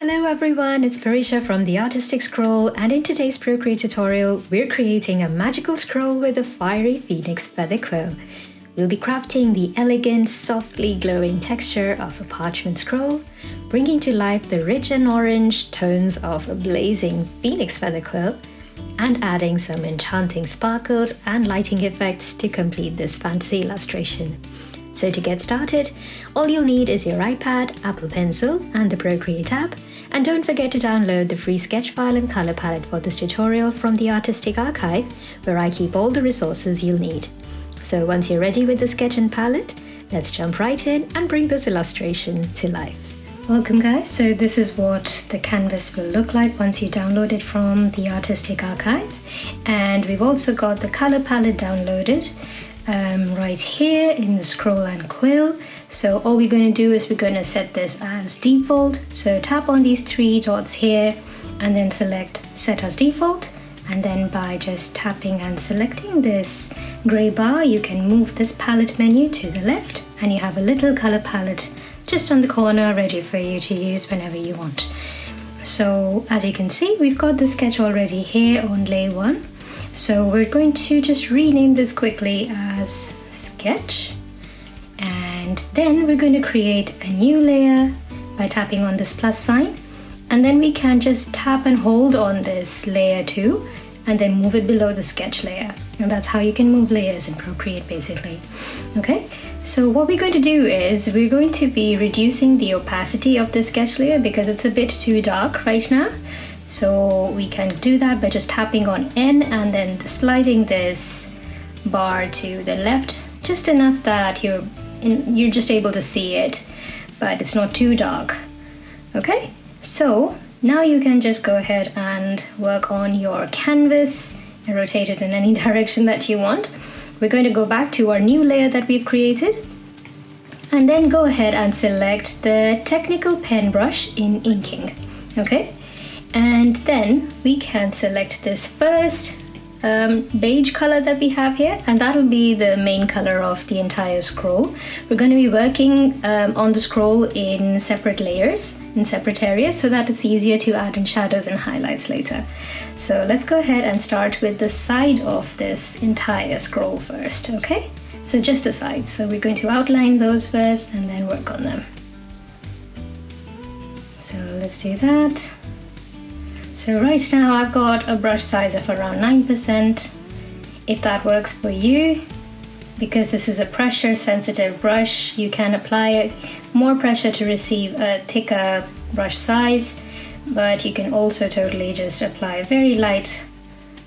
Hello everyone, it's Parisha from The Artistic Scroll, and in today's Procreate tutorial, we're creating a magical scroll with a fiery phoenix feather quill. We'll be crafting the elegant, softly glowing texture of a parchment scroll, bringing to life the rich and orange tones of a blazing phoenix feather quill, and adding some enchanting sparkles and lighting effects to complete this fancy illustration. So to get started, all you'll need is your iPad, Apple Pencil, and the Procreate app. And don't forget to download the free sketch file and color palette for this tutorial from the Artistic Archive, where I keep all the resources you'll need. So once you're ready with the sketch and palette, let's jump right in and bring this illustration to life. Welcome guys, so this is what the canvas will look like once you download it from the Artistic Archive. And we've also got the color palette downloaded right here in the scroll and quill. So all we're going to do is we're going to set this as default. So tap on these three dots here and then select set as default. And then by just tapping and selecting this gray bar, you can move this palette menu to the left and you have a little color palette just on the corner ready for you to use whenever you want. So as you can see, we've got the sketch already here on layer 1. So we're going to just rename this quickly as sketch. And then we're going to create a new layer by tapping on this plus sign, and then we can just tap and hold on this layer 2 and then move it below the sketch layer. And that's how you can move layers in Procreate basically. Okay, so what we're going to do is we're going to be reducing the opacity of the sketch layer because it's a bit too dark right now. So we can do that by just tapping on N and then sliding this bar to the left just enough that you're just able to see it, but it's not too dark. Okay, so now you can just go ahead and work on your canvas and rotate it in any direction that you want. We're going to go back to our new layer that we've created and then go ahead and select the technical pen brush in inking. Okay, and then we can select this first beige color that we have here, and that'll be the main color of the entire scroll. We're going to be working on the scroll in separate layers, in separate areas, so that it's easier to add in shadows and highlights later. So let's go ahead and start with the side of this entire scroll first, okay? So just the sides. So we're going to outline those first and then work on them. So let's do that. So right now I've got a brush size of around 9%. If that works for you, because this is a pressure sensitive brush, you can apply more pressure to receive a thicker brush size, but you can also totally just apply a very light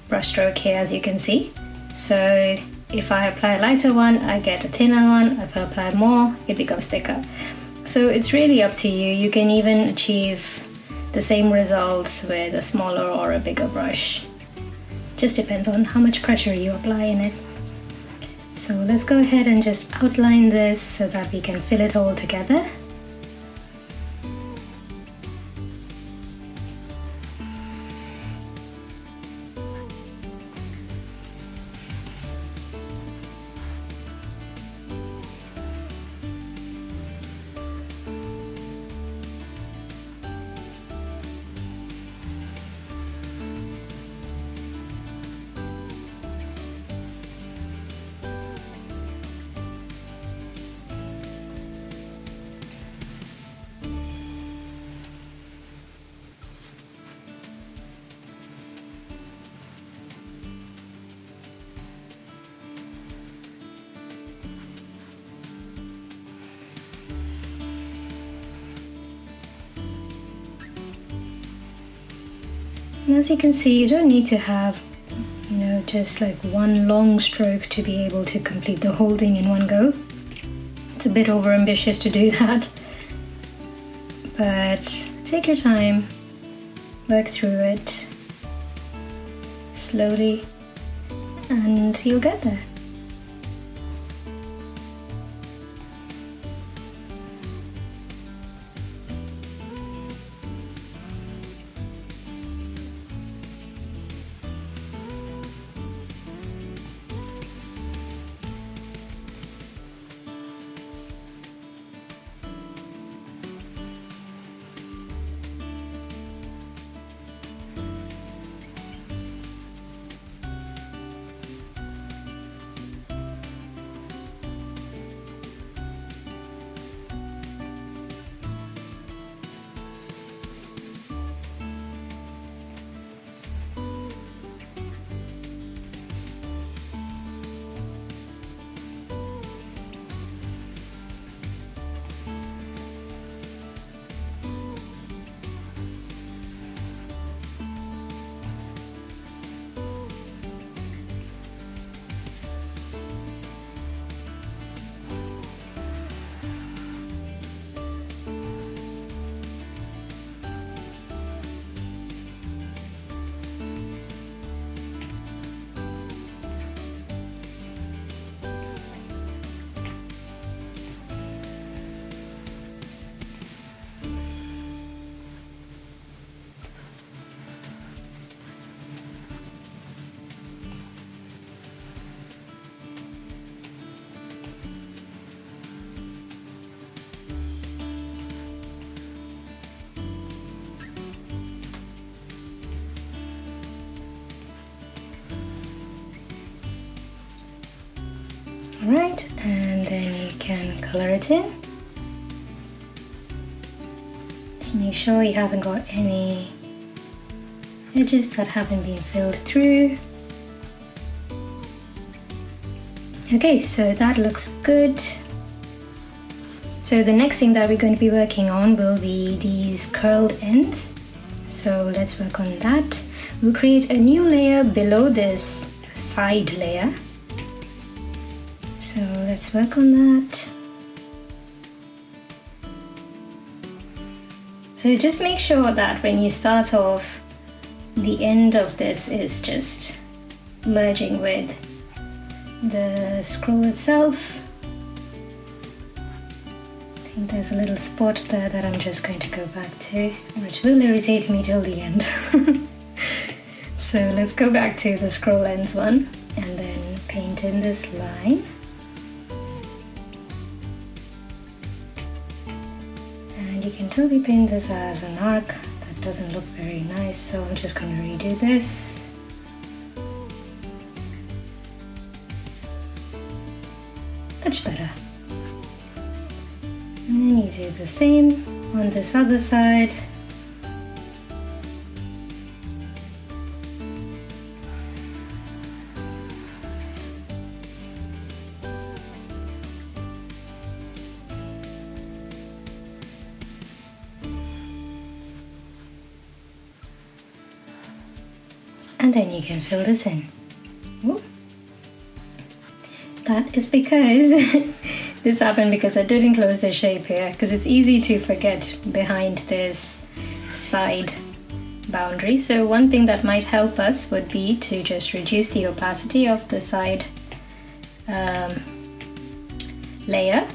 brush stroke here, as you can see. So if I apply a lighter one, I get a thinner one. If I apply more, it becomes thicker. So it's really up to you. You can even achieve the same results with a smaller or a bigger brush. Just depends on how much pressure you apply in it. So let's go ahead and just outline this so that we can fill it all together. And as you can see, you don't need to have, just like one long stroke to be able to complete the whole thing in one go. It's a bit overambitious to do that, but take your time, work through it slowly, and you'll get there. Alright, and then you can color it in. Just make sure you haven't got any edges that haven't been filled through. Okay, so that looks good. So the next thing that we're going to be working on will be these curled ends. So let's work on that. We'll create a new layer below this side layer. So let's work on that. So just make sure that when you start off, the end of this is just merging with the scroll itself. I think there's a little spot there that I'm just going to go back to, which will irritate me till the end. So let's go back to the scroll ends one and then paint in this line. And you can totally paint this as an arc. That doesn't look very nice, so I'm just going to redo this. Much better. And then you do the same on this other side. And then you can fill this in. Ooh. That is because this happened because I didn't close the shape here, because it's easy to forget behind this side boundary. So one thing that might help us would be to just reduce the opacity of the side layer.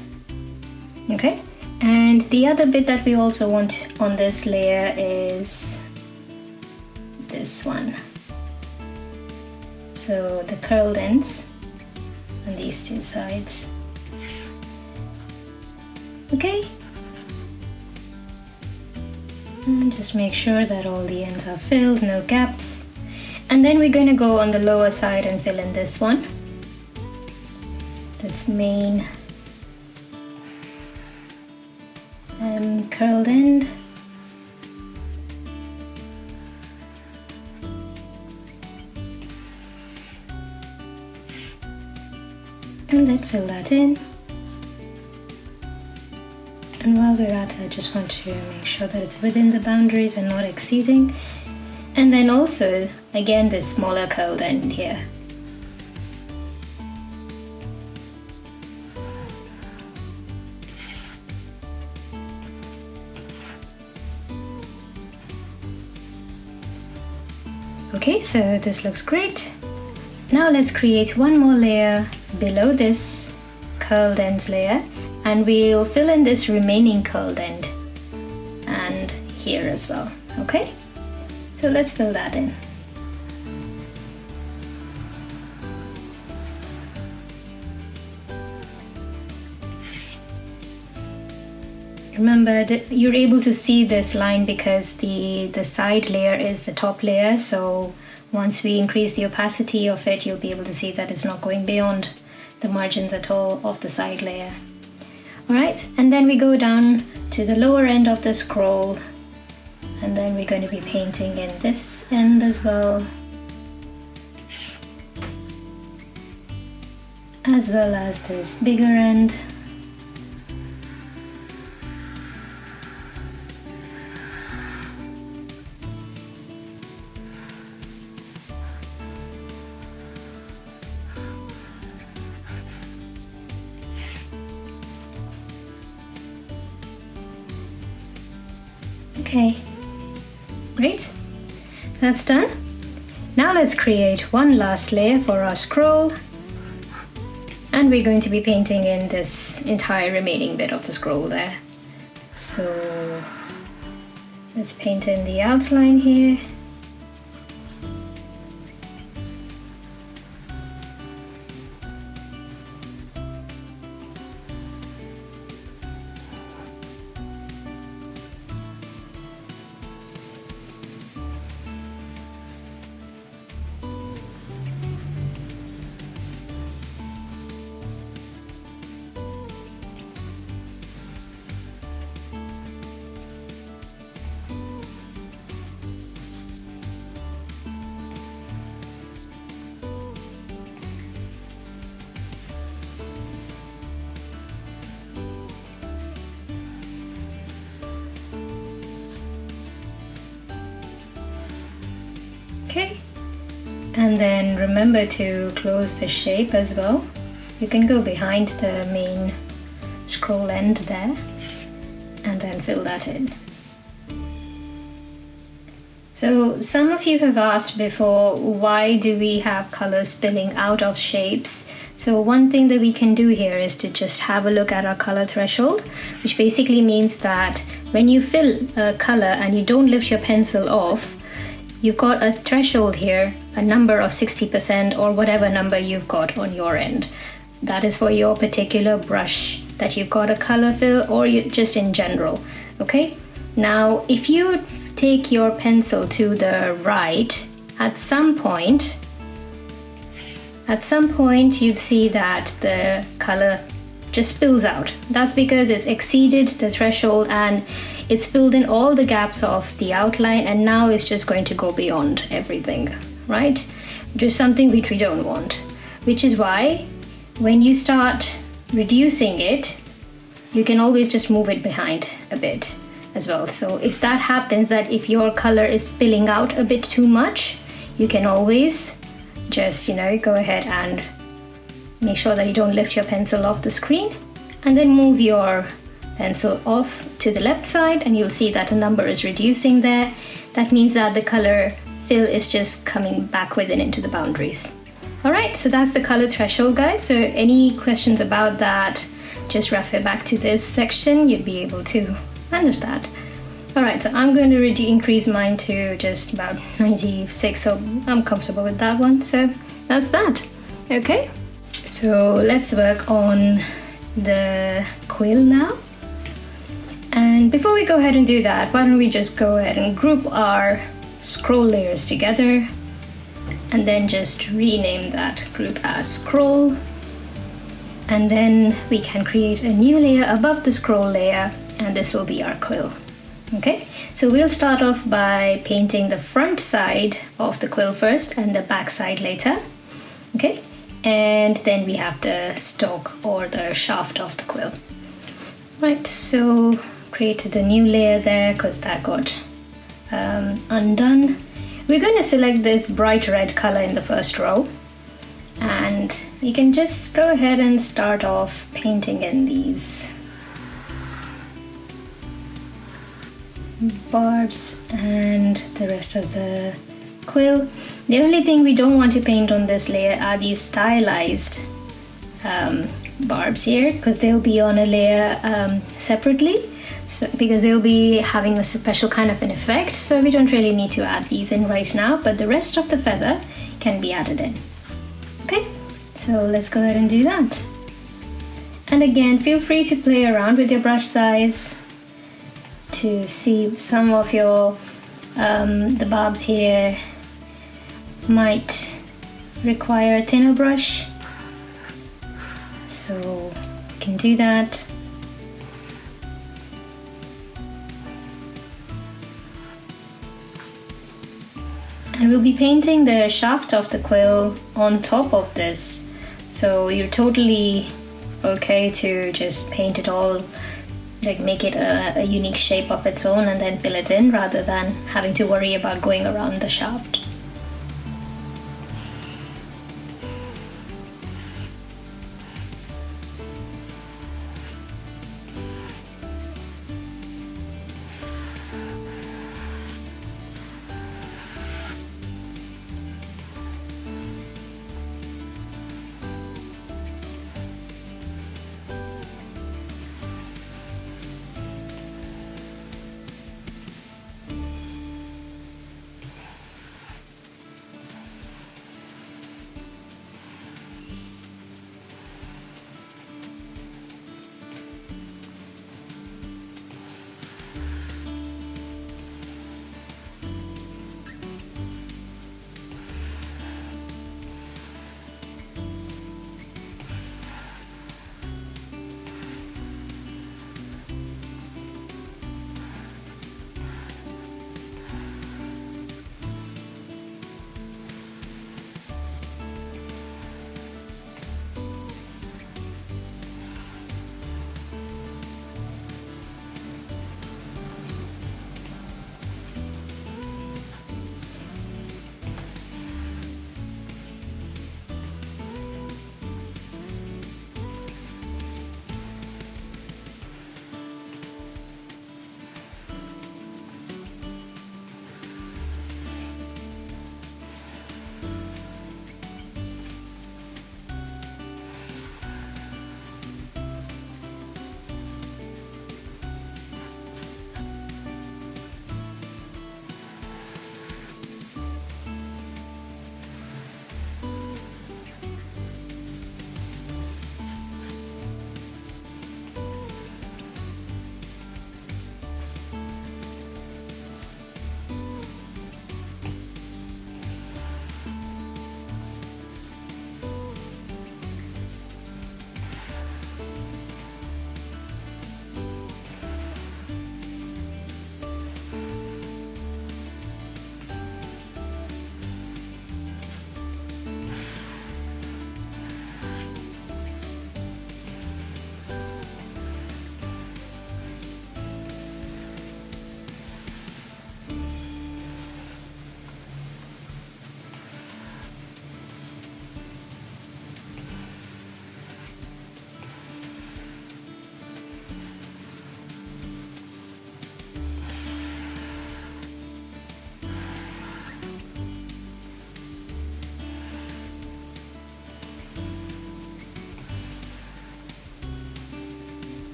Okay, and the other bit that we also want on this layer is this one. So the curled ends on these two sides. Okay, and just make sure that all the ends are filled, no gaps. And then we're going to go on the lower side and fill in this one, this main curled end. And then fill that in. And while we're at it, I just want to make sure that it's within the boundaries and not exceeding. And then also, again, this smaller curled end here. Okay, so this looks great. Now let's create one more layer below this curled ends layer, and we'll fill in this remaining curled end and here as well. Okay, so let's fill that in. Remember that you're able to see this line because the side layer is the top layer, so once we increase the opacity of it, you'll be able to see that it's not going beyond the margins at all of the side layer. Alright, and then we go down to the lower end of the scroll, and then we're going to be painting in this end as well, as well as this bigger end. Okay, great, that's done. Now let's create one last layer for our scroll, and we're going to be painting in this entire remaining bit of the scroll there. So let's paint in the outline here. Okay, and then remember to close the shape as well. You can go behind the main scroll end there and then fill that in. So some of you have asked before, why do we have colors spilling out of shapes? So one thing that we can do here is to just have a look at our color threshold, which basically means that when you fill a color and you don't lift your pencil off, you've got a threshold here, a number of 60% or whatever number you've got on your end. That is for your particular brush that you've got a color fill, or just in general. Okay, now if you take your pencil to the right, at some point you'd see that the color just spills out. That's because it's exceeded the threshold and it's filled in all the gaps of the outline, and now it's just going to go beyond everything, right? Which is something which we don't want. Which is why when you start reducing it, you can always just move it behind a bit as well. So if that happens, that if your color is spilling out a bit too much, you can always just, go ahead and make sure that you don't lift your pencil off the screen, and then move your pencil off to the left side, and you'll see that a number is reducing there. That means that the color fill is just coming back within into the boundaries. Alright, so that's the color threshold, guys. So any questions about that, just refer back to this section, you'd be able to manage that. Alright, so I'm going to increase mine to just about 96, so I'm comfortable with that one. So that's that. Okay, so let's work on the quill now. And before we go ahead and do that, why don't we just go ahead and group our scroll layers together, and then just rename that group as scroll. And then we can create a new layer above the scroll layer, and this will be our quill. Okay, so we'll start off by painting the front side of the quill first and the back side later. Okay, and then we have the stalk or the shaft of the quill. Right, so created a new layer there because that got undone. We're going to select this bright red color in the first row, and you can just go ahead and start off painting in these barbs and the rest of the quill. The only thing we don't want to paint on this layer are these stylized barbs here, because they'll be on a layer separately, so because they'll be having a special kind of an effect, so we don't really need to add these in right now, but the rest of the feather can be added in. Okay, so let's go ahead and do that. And again, feel free to play around with your brush size to see some of your the barbs here might require a thinner brush, so you can do that. And we'll be painting the shaft of the quill on top of this, so you're totally okay to just paint it all, like make it a unique shape of its own and then fill it in, rather than having to worry about going around the shaft.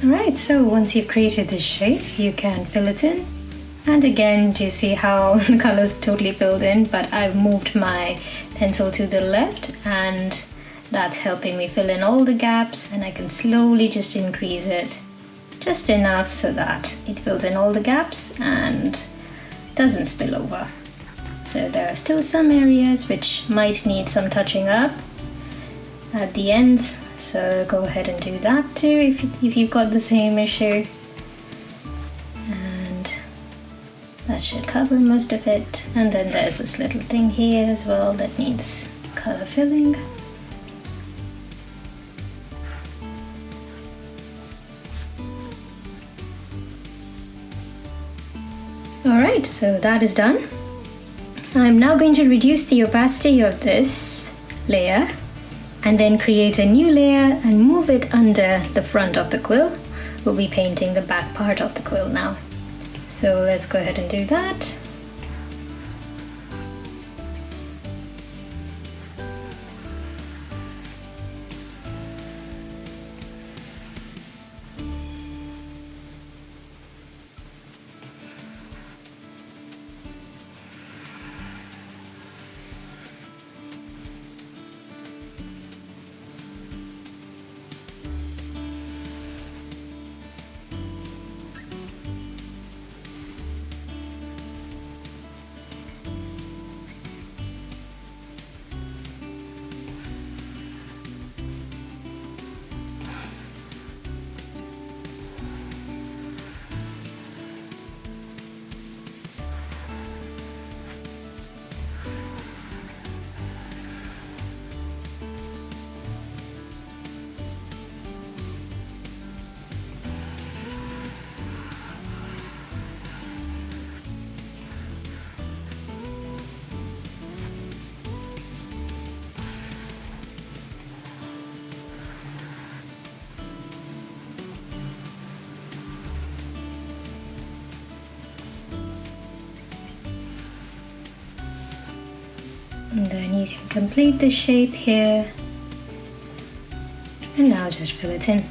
Alright, so once you've created this shape, you can fill it in. And again, do you see how the color's totally filled in, but I've moved my pencil to the left and that's helping me fill in all the gaps, and I can slowly just increase it just enough so that it fills in all the gaps and doesn't spill over. So there are still some areas which might need some touching up at the ends, so go ahead and do that too if you've got the same issue. And that should cover most of it. And then there's this little thing here as well that needs color filling. Alright, so that is done. I'm now going to reduce the opacity of this layer and then create a new layer and move it under the front of the quill. We'll be painting the back part of the quill now. So let's go ahead and do that. And then you can complete the shape here, and now just fill it in.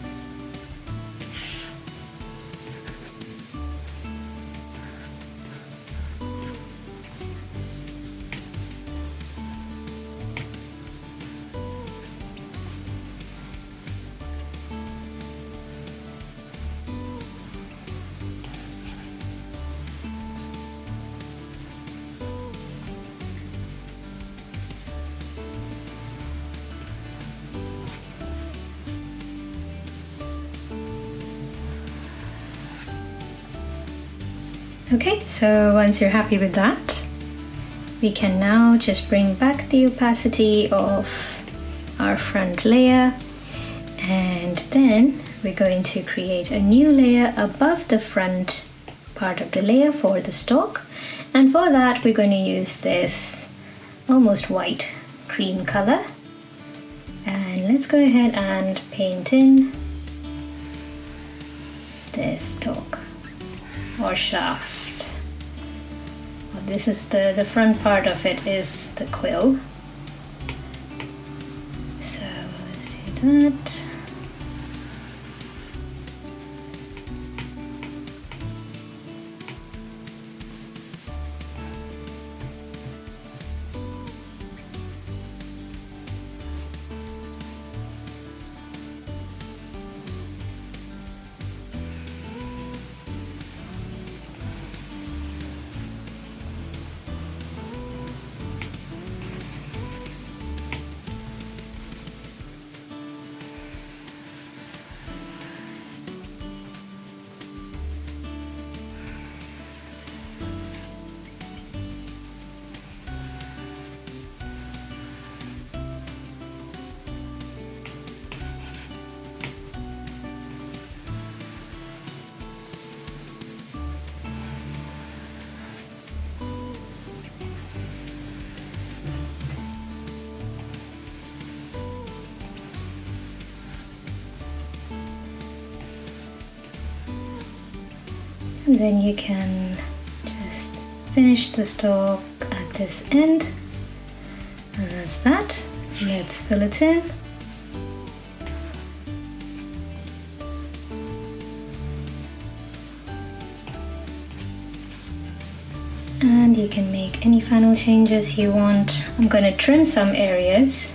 Okay, so once you're happy with that, we can now just bring back the opacity of our front layer, and then we're going to create a new layer above the front part of the layer for the stalk. And for that, we're going to use this almost white cream color. And let's go ahead and paint in this stalk or shaft. This is the front part of it is the quill. So let's do that. And then you can just finish the stalk at this end, and that's that. Let's fill it in. And you can make any final changes you want. I'm going to trim some areas.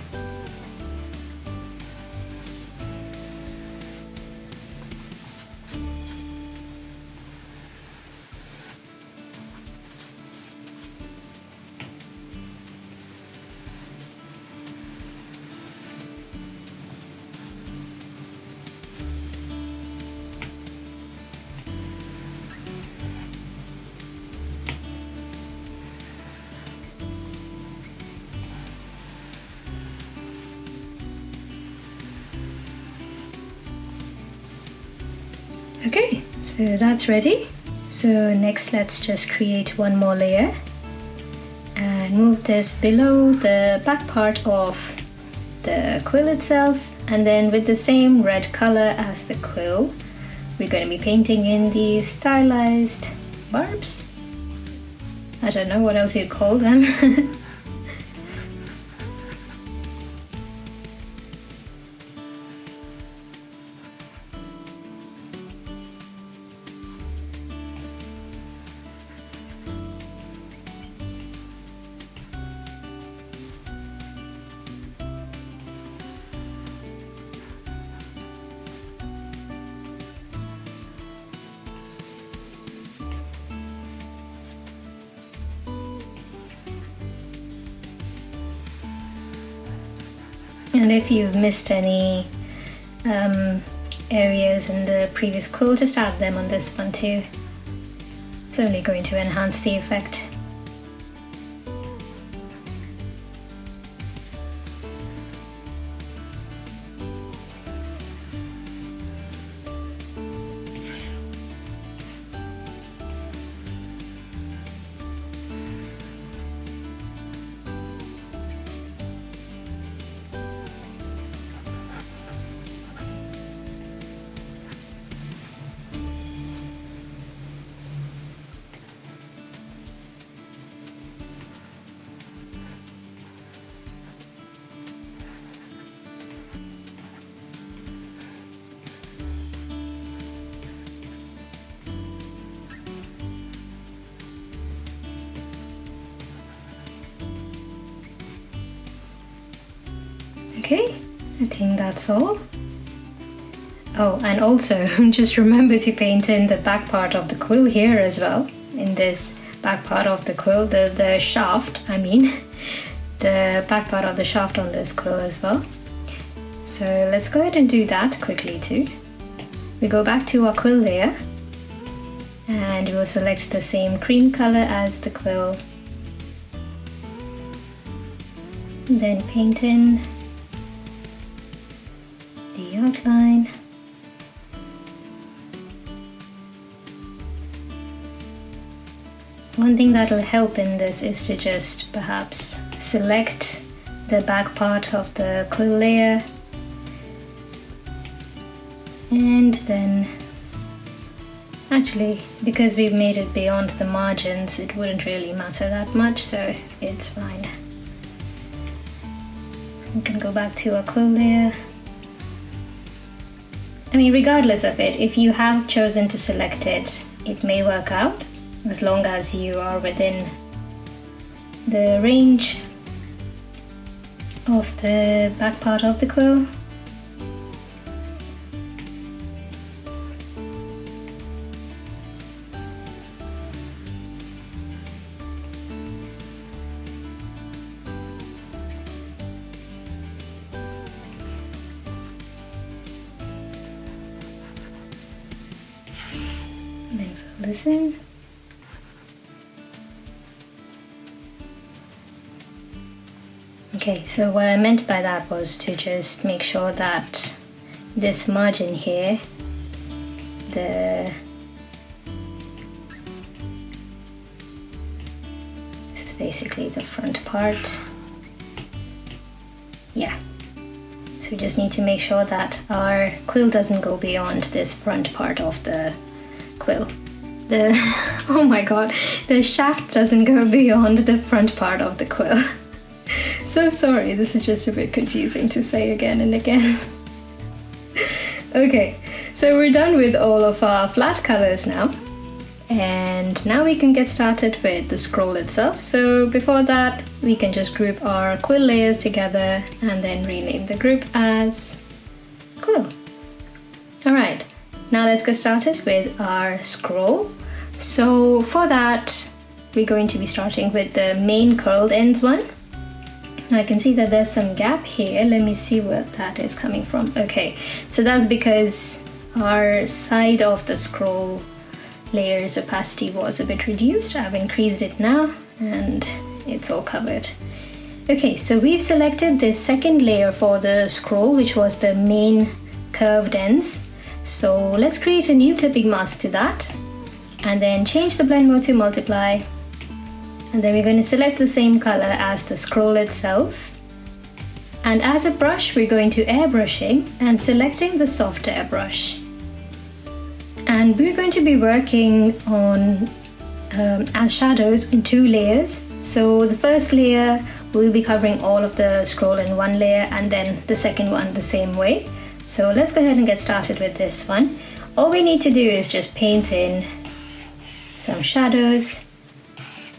Okay, so that's ready. So next let's just create one more layer and move this below the back part of the quill itself, and then with the same red color as the quill we're going to be painting in these stylized barbs. I don't know what else you'd call them. And if you've missed any areas in the previous quill, just add them on this one too. It's only going to enhance the effect. Okay, I think that's all. Oh, and also just remember to paint in the back part of the quill here as well. In this back part of the quill, the shaft, I mean, the back part of the shaft on this quill as well. So let's go ahead and do that quickly too. We go back to our quill layer and we'll select the same cream color as the quill. Then paint in the outline. One thing that'll help in this is to just perhaps select the back part of the quill layer and then actually, because we've made it beyond the margins, it wouldn't really matter that much, so it's fine. We can go back to our quill layer. I mean, regardless of it, if you have chosen to select it, it may work out as long as you are within the range of the back part of the quill. Then fill this in. Okay, so what I meant by that was to just make sure that this margin here, this is basically the front part. Yeah. So we just need to make sure that our quill doesn't go beyond this front part of the quill. Oh my god, the shaft doesn't go beyond the front part of the quill. So sorry, this is just a bit confusing to say again and again. Okay, so we're done with all of our flat colors now. And now we can get started with the scroll itself. So before that, we can just group our quill layers together and then rename the group as Quill. Alright, now let's get started with our scroll. So for that, we're going to be starting with the main curled ends one. I can see that there's some gap here. Let me see where that is coming from. Okay, so that's because our side of the scroll layer's opacity was a bit reduced. I've increased it now and it's all covered. Okay, so we've selected the second layer for the scroll, which was the main curved ends. So let's create a new clipping mask to that and then change the blend mode to multiply. And then we're going to select the same color as the scroll itself. And as a brush, we're going to airbrushing and selecting the soft airbrush. And we're going to be working on as shadows in 2 layers. So the first layer will be covering all of the scroll in 1 layer, and then the second one the same way. So let's go ahead and get started with this one. All we need to do is just paint in some shadows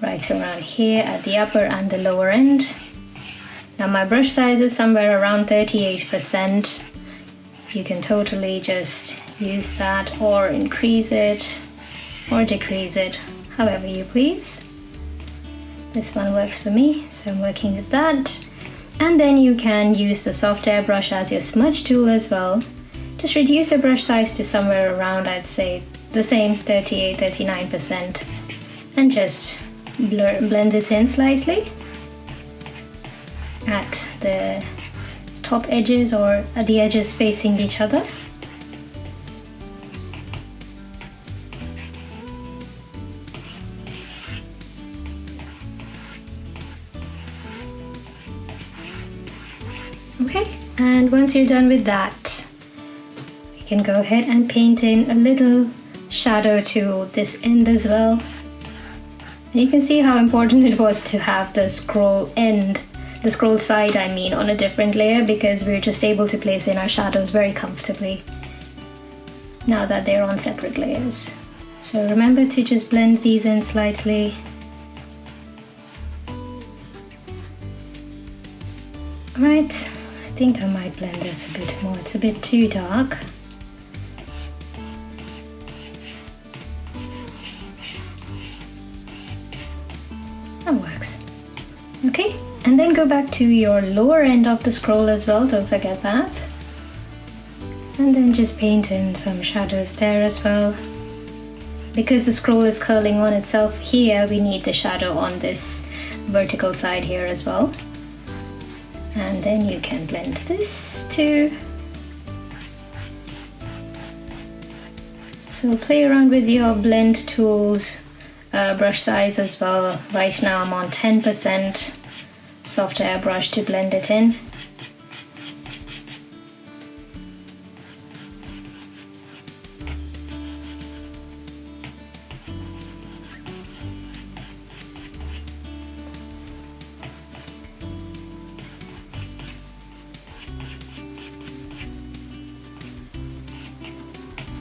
right around here at the upper and the lower end. Now my brush size is somewhere around 38%. You can totally just use that or increase it or decrease it, however you please. This one works for me, so I'm working with that. And then you can use the soft airbrush as your smudge tool as well. Just reduce your brush size to somewhere around, I'd say, the same 38-39%, and just blend it in slightly at the top edges or at the edges facing each other. Okay, and once you're done with that, you can go ahead and paint in a little shadow to this end as well. And you can see how important it was to have the scroll end, the scroll side I mean, on a different layer, because we're just able to place in our shadows very comfortably now that they're on separate layers. So remember to just blend these in slightly. Alright, I think I might blend this a bit more, it's a bit too dark. That works. Okay, and then go back to your lower end of the scroll as well, don't forget that. And then just paint in some shadows there as well. Because the scroll is curling on itself here, we need the shadow on this vertical side here as well. And then you can blend this too. So play around with your blend tools, brush size as well. Right now I'm on 10% soft airbrush to blend it in.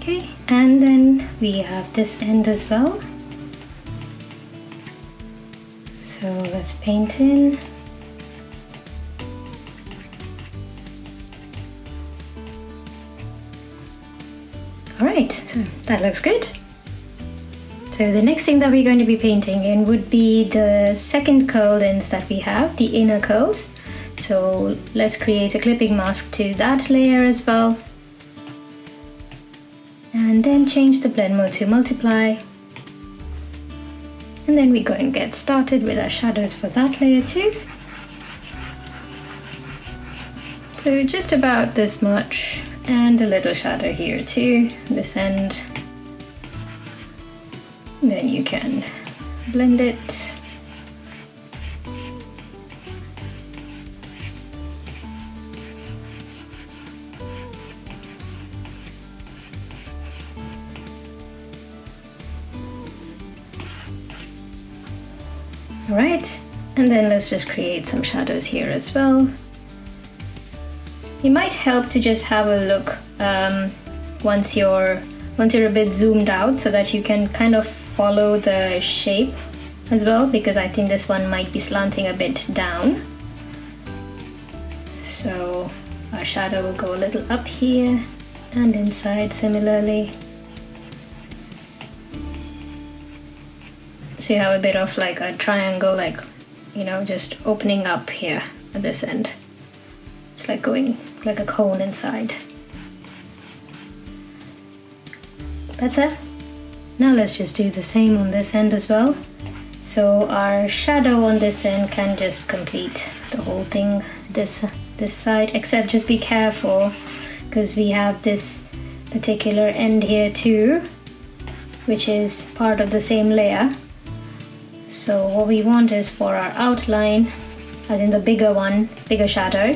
Okay, and then we have this end as well. So let's paint in. Alright, so that looks good. So the next thing that we're going to be painting in would be the second curled ends that we have, the inner curls. So let's create a clipping mask to that layer as well. And then change the blend mode to multiply. And then we go and get started with our shadows for that layer too. So just about this much, and a little shadow here too, this end. Then you can blend it. Alright, and then let's just create some shadows here as well. It might help to just have a look once you're a bit zoomed out, so that you can kind of follow the shape as well, because I think this one might be slanting a bit down. So our shadow will go a little up here and inside similarly. So you have a bit of like a triangle, like, you know, just opening up here at this end. It's like going like a cone inside. Better? Now let's just do the same on this end as well. So our shadow on this end can just complete the whole thing this side, except just be careful because we have this particular end here too, which is part of the same layer. So what we want is for our outline, as in the bigger one, bigger shadow,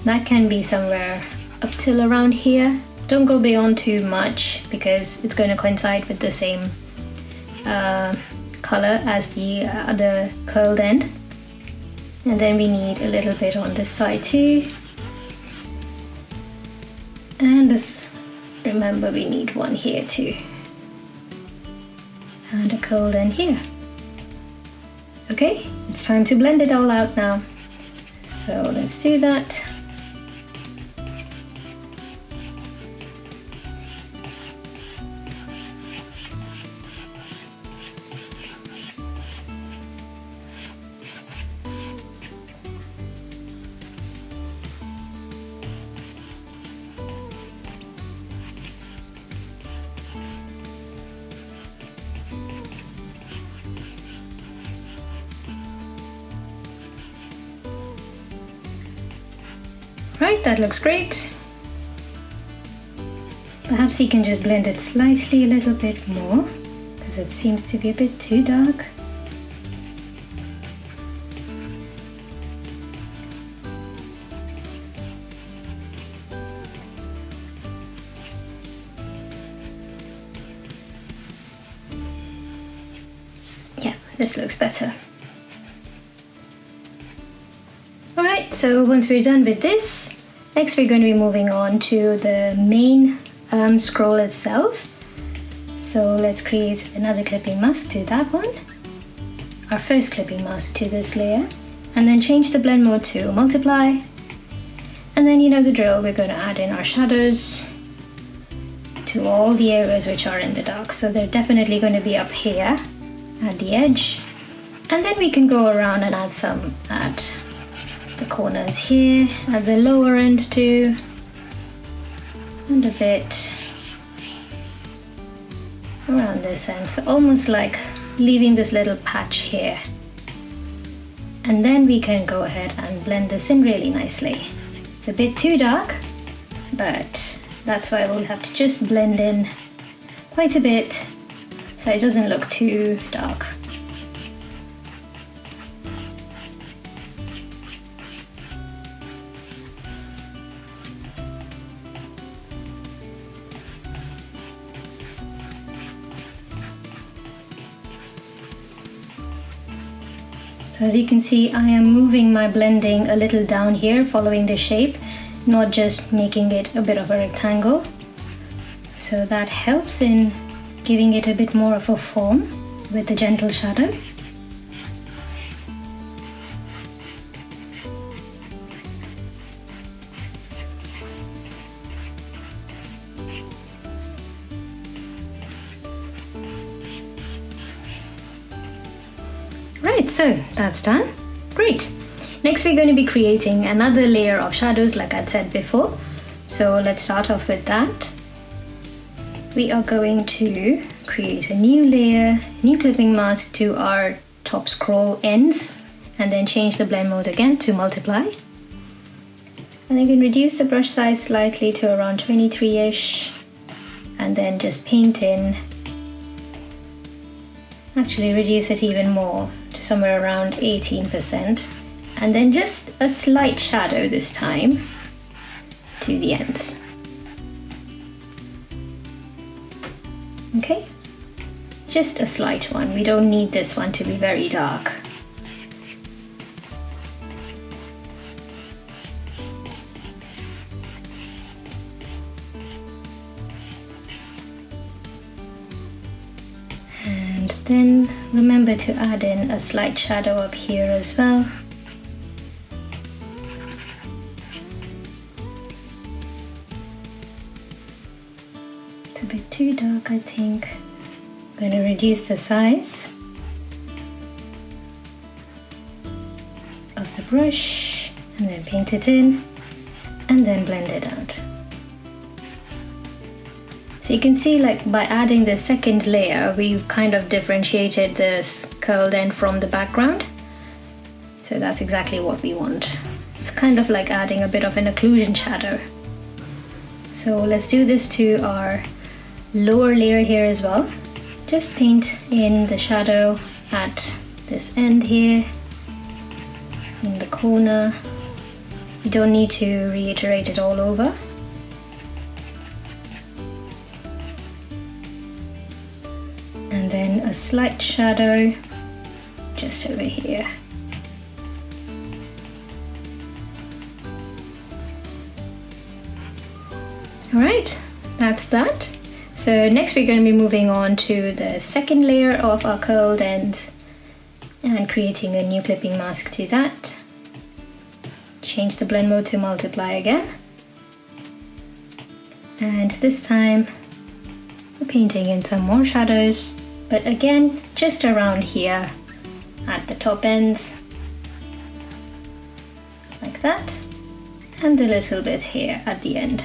that can be somewhere up till around here. Don't go beyond too much because it's going to coincide with the same color as the other curled end. And then we need a little bit on this side too. And this, remember, we need one here too. And a curled end here. Okay, it's time to blend it all out now. So let's do that. Right, that looks great. Perhaps you can just blend it slightly a little bit more because it seems to be a bit too dark. Yeah, this looks better. Alright, so once we're done with this, next we're going to be moving on to the main scroll itself. So let's create another clipping mask to that one, our first clipping mask to this layer, and then change the blend mode to multiply. And then you know the drill, we're going to add in our shadows to all the areas which are in the dark. So they're definitely going to be up here at the edge. And then we can go around and add some at the corners here, at the lower end too, and a bit around this end, so almost like leaving this little patch here. And then we can go ahead and blend this in really nicely. It's a bit too dark, but that's why we'll have to just blend in quite a bit so it doesn't look too dark. So as you can see, I am moving my blending a little down here, following the shape, not just making it a bit of a rectangle. So that helps in giving it a bit more of a form with the gentle shadow. Right, so that's done. Great. Next we're going to be creating another layer of shadows like I'd said before. So let's start off with that. We are going to create a new layer, new clipping mask to our top scroll ends, and then change the blend mode again to multiply. And you can reduce the brush size slightly to around 23-ish, and then just paint in. Actually reduce it even more to somewhere around 18%, and then just a slight shadow this time to the ends. Okay, just a slight one. We don't need this one to be very dark. Then remember to add in a slight shadow up here as well. It's a bit too dark, I think. I'm going to reduce the size of the brush and then paint it in and then blend it out. So you can see, like, by adding the second layer, we've kind of differentiated this curled end from the background. So that's exactly what we want. It's kind of like adding a bit of an occlusion shadow. So let's do this to our lower layer here as well. Just paint in the shadow at this end here, in the corner. You don't need to reiterate it all over. And then a slight shadow just over here. Alright, that's that. So next we're going to be moving on to the second layer of our curled ends and creating a new clipping mask to that. Change the blend mode to multiply again. And this time we're painting in some more shadows, but again just around here at the top ends, like that, and a little bit here at the end.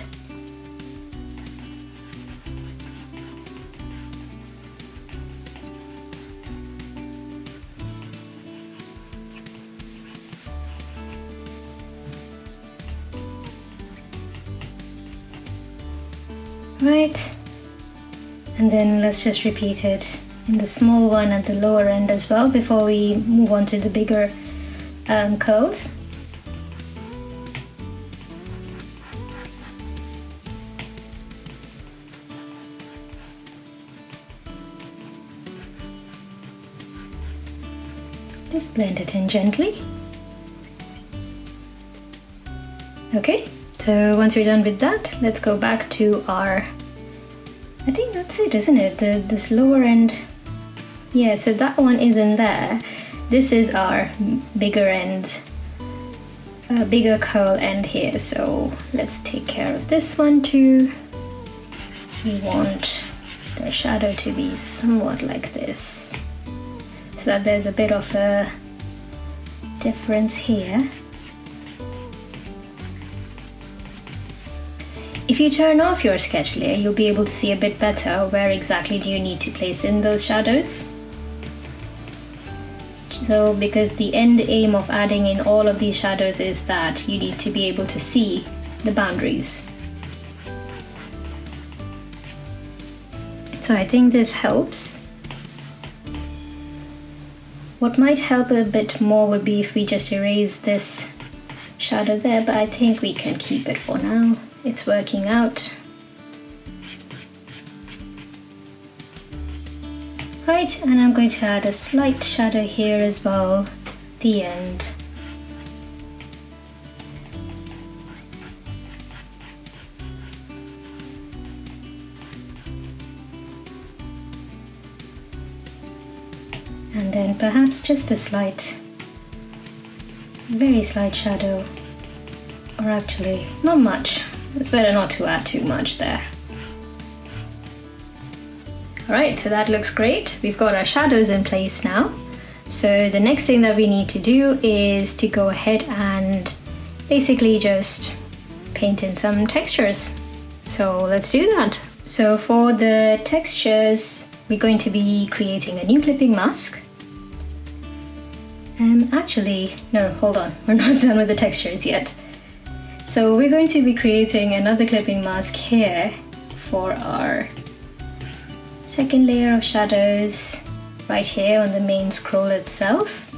Right, and then let's just repeat it in the small one at the lower end as well before we move on to the bigger curls. Just blend it in gently. Okay. So once we're done with that, let's go back to our, I think that's it, isn't it? This lower end. Yeah, so that one isn't there. This is our bigger end, bigger curl end here. So let's take care of this one too. We want the shadow to be somewhat like this, so that there's a bit of a difference here. If you turn off your sketch layer, you'll be able to see a bit better where exactly do you need to place in those shadows. So because the end aim of adding in all of these shadows is that you need to be able to see the boundaries. So I think this helps. What might help a bit more would be if we just erase this shadow there, but I think we can keep it for now. It's working out. Right, and I'm going to add a slight shadow here as well, the end. And then perhaps just a slight, very slight shadow, or actually not much. It's better not to add too much there. Alright, so that looks great. We've got our shadows in place now. So the next thing that we need to do is to go ahead and basically just paint in some textures. So let's do that. So for the textures, we're going to be creating a new clipping mask. Actually, no, hold on. We're not done with the textures yet. So we're going to be creating another clipping mask here for our second layer of shadows right here on the main scroll itself.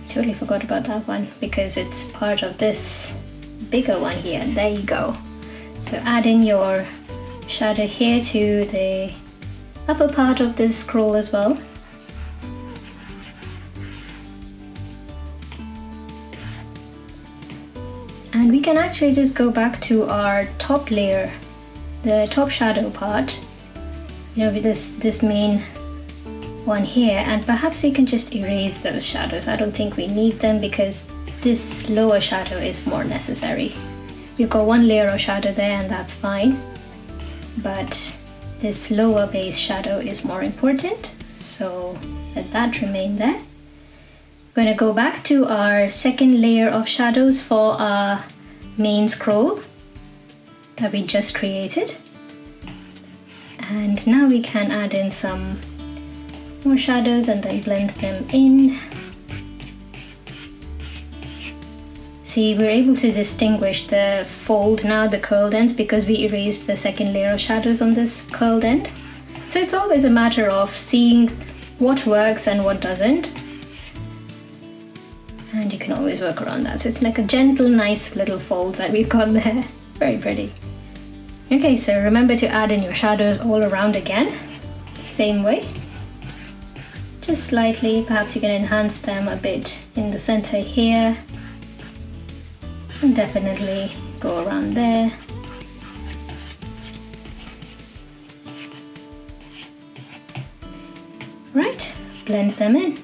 Totally forgot about that one because it's part of this bigger one here. There you go. So add in your shadow here to the upper part of this scroll as well. And we can actually just go back to our top layer, the top shadow part, you know, with this main one here, and perhaps we can just erase those shadows. I don't think we need them because this lower shadow is more necessary. We've got one layer of shadow there and that's fine, but this lower base shadow is more important, so let that remain there. I'm going to go back to our second layer of shadows for our main scroll that we just created, and now we can add in some more shadows and then blend them in. See, we're able to distinguish the fold now, the curled ends, because we erased the second layer of shadows on this curled end. So it's always a matter of seeing what works and what doesn't. And you can always work around that. So it's like a gentle, nice little fold that we've got there. Very pretty. Okay, so remember to add in your shadows all around again. Same way. Just slightly, perhaps you can enhance them a bit in the center here. And definitely go around there. Right, blend them in.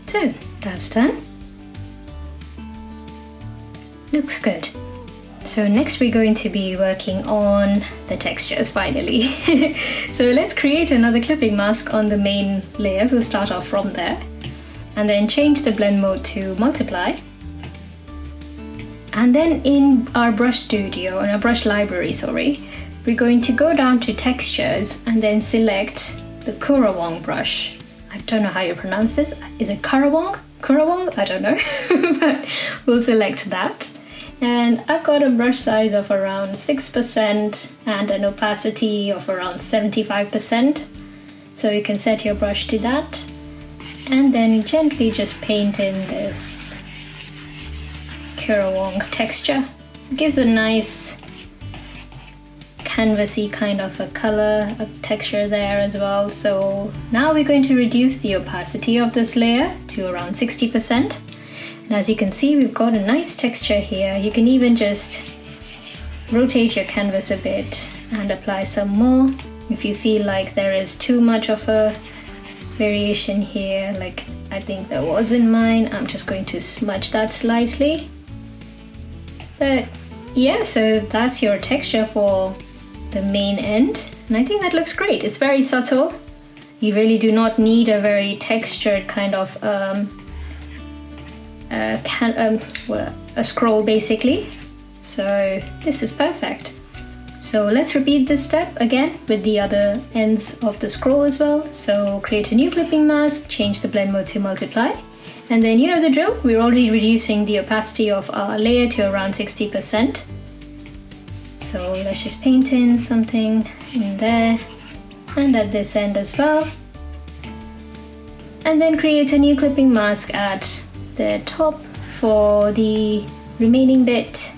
So that's done. Looks good. So next we're going to be working on the textures finally. So let's create another clipping mask on the main layer. We'll start off from there and then change the blend mode to multiply. And then in our brush studio, in our brush library, sorry, we're going to go down to textures and then select the Kurawong brush. I don't know how you pronounce this. Is it Kurawong? Kurawong? I don't know. But we'll select that. And I've got a brush size of around 6% and an opacity of around 75%. So you can set your brush to that. And then gently just paint in this Kurawong texture. So it gives a nice canvasy kind of a color, a texture there as well. So now we're going to reduce the opacity of this layer to around 60%. And as you can see, we've got a nice texture here. You can even just rotate your canvas a bit and apply some more if you feel like there is too much of a variation here, like I think there was in mine. I'm just going to smudge that slightly. But yeah, so that's your texture for the main end, and I think that looks great. It's very subtle. You really do not need a very textured kind of a scroll basically. So this is perfect. So let's repeat this step again with the other ends of the scroll as well. So create a new clipping mask, change the blend mode to multiply, and then you know the drill. We're already reducing the opacity of our layer to around 60%. So let's just paint in something in there and at this end as well. And then create a new clipping mask at the top for the remaining bit,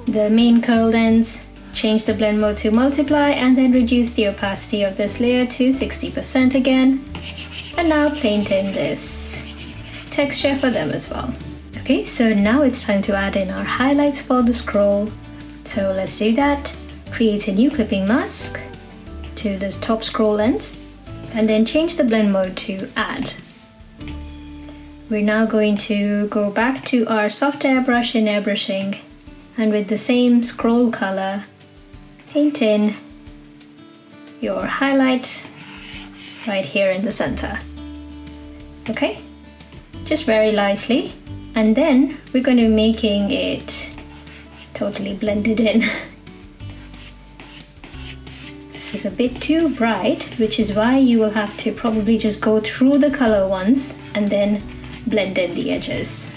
the main curled ends. Change the blend mode to multiply and then reduce the opacity of this layer to 60% again. And now paint in this texture for them as well. Okay, so now it's time to add in our highlights for the scroll. So let's do that. Create a new clipping mask to the top scroll ends and then change the blend mode to add. We're now going to go back to our soft airbrush in airbrushing, and with the same scroll color, paint in your highlight right here in the center. Okay, just very lightly, and then we're going to be making it totally blended in. This is a bit too bright, which is why you will have to probably just go through the color once and then blend in the edges.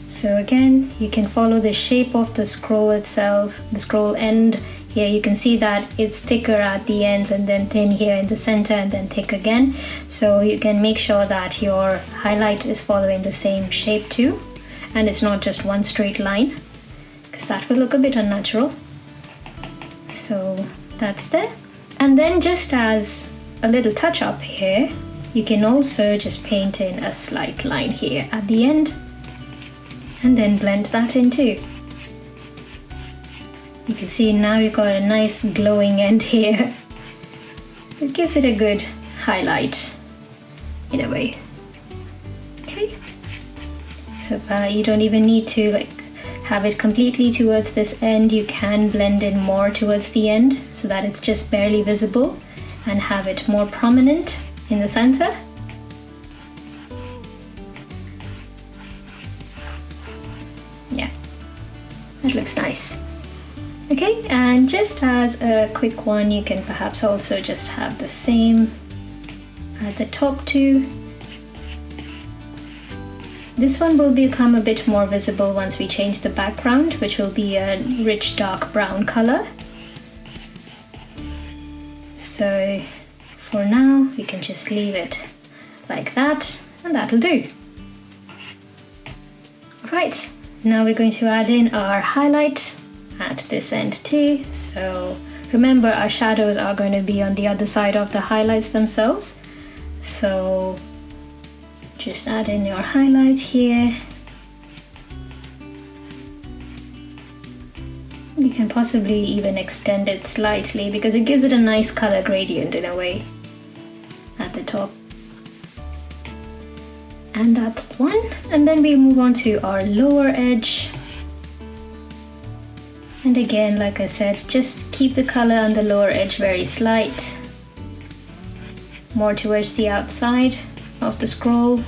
So again, you can follow the shape of the scroll itself, the scroll end. here you can see that it's thicker at the ends and then thin here in the center and then thick again. So you can make sure that your highlight is following the same shape too, and it's not just one straight line, because that will look a bit unnatural. So that's there. And then just as a little touch up here, you can also just paint in a slight line here at the end and then blend that in too. You can see now you've got a nice glowing end here. It gives it a good highlight in a way. Okay, so you don't even need to like have it completely towards this end. You can blend in more towards the end so that it's just barely visible and have it more prominent in the center. Yeah, that looks nice. Okay, and just as a quick one, you can perhaps also just have the same at the top too. This one will become a bit more visible once we change the background, which will be a rich dark brown color. So for now, we can just leave it like that, and that'll do. Right, now we're going to add in our highlight at this end too. So remember, our shadows are going to be on the other side of the highlights themselves. So just add in your highlight here. You can possibly even extend it slightly because it gives it a nice color gradient in a way at the top. And that's one. And then we move on to our lower edge. And again, like I said, just keep the color on the lower edge very slight, more towards the outside of the scroll,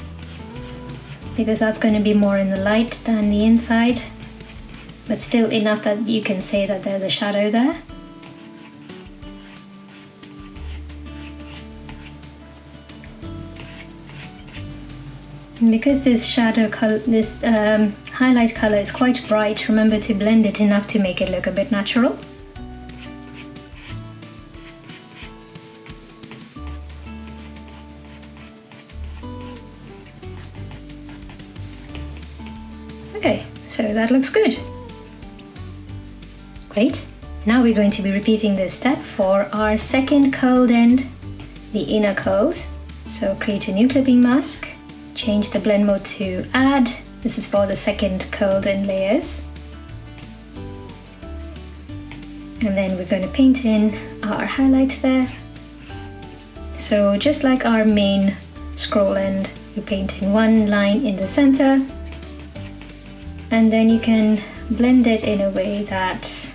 because that's going to be more in the light than the inside, but still enough that you can say that there's a shadow there. And because this shadow color, this highlight color is quite bright, remember to blend it enough to make it look a bit natural. Okay, so that looks good. Great. Now we're going to be repeating this step for our second curled end, the inner curls. So create a new clipping mask. Change the blend mode to add. This is for the second curled in layers. And then we're going to paint in our highlight there. So just like our main scroll end, you paint in one line in the center. And then you can blend it in a way that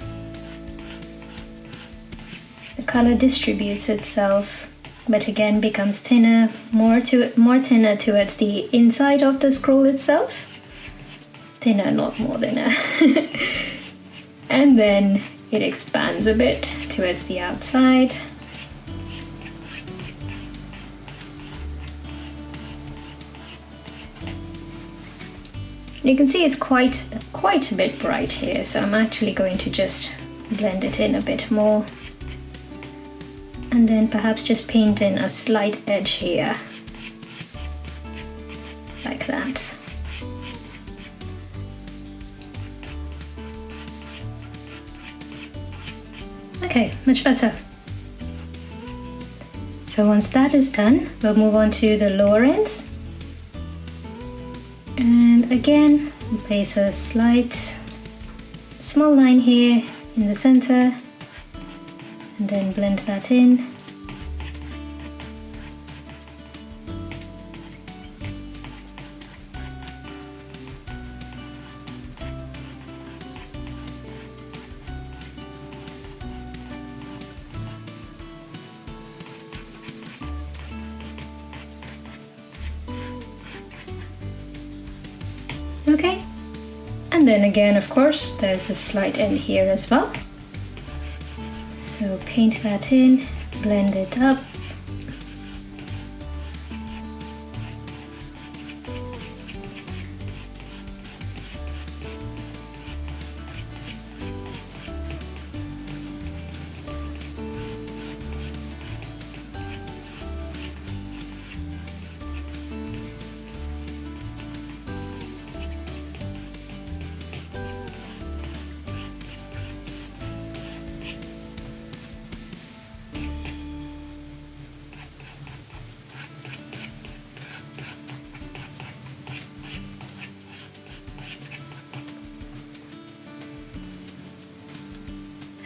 the color distributes itself, but again becomes thinner, more thinner towards the inside of the scroll itself. Thinner, not more thinner. And then it expands a bit towards the outside. You can see it's quite a bit bright here, so I'm actually going to just blend it in a bit more. And then perhaps just paint in a slight edge here, like that. Okay, much better. So once that is done, we'll move on to the lower ends. And again, place a slight small line here in the center. And then blend that in. Okay, and then again, of course, there's a slight end here as well. So paint that in, blend it up.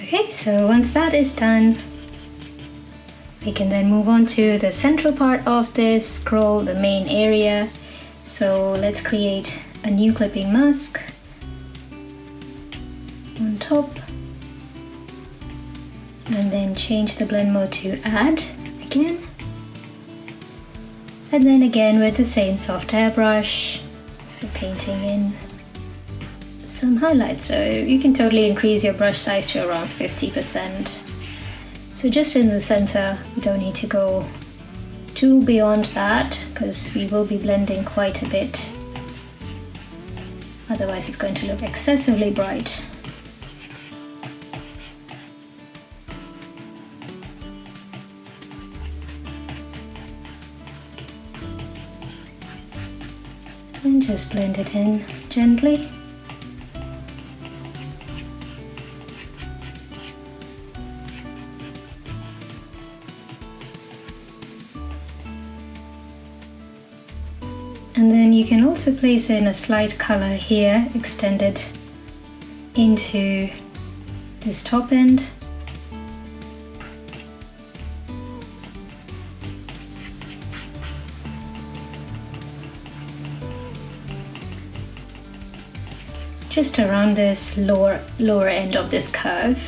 Okay, so once that is done, we can then move on to the central part of this scroll, the main area. So let's create a new clipping mask on top, and then change the blend mode to add again, and then again with the same soft airbrush, we're painting in some highlights. So you can totally increase your brush size to around 50%. So just in the center, we don't need to go too beyond that because we will be blending quite a bit. Otherwise it's going to look excessively bright. And just blend it in gently. And then you can also place in a slight color here, extended into this top end. Just around this lower end of this curve.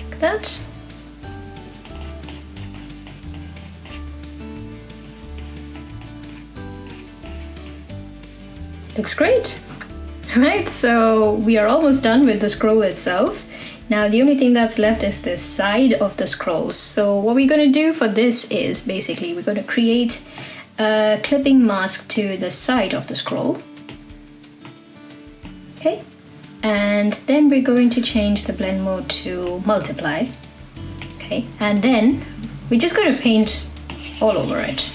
Like that. Looks great! Alright, so we are almost done with the scroll itself. Now the only thing that's left is this side of the scroll. So what we're going to do for this is basically we're going to create a clipping mask to the side of the scroll. Okay, and then we're going to change the blend mode to multiply. Okay, and then we're just going to paint all over it.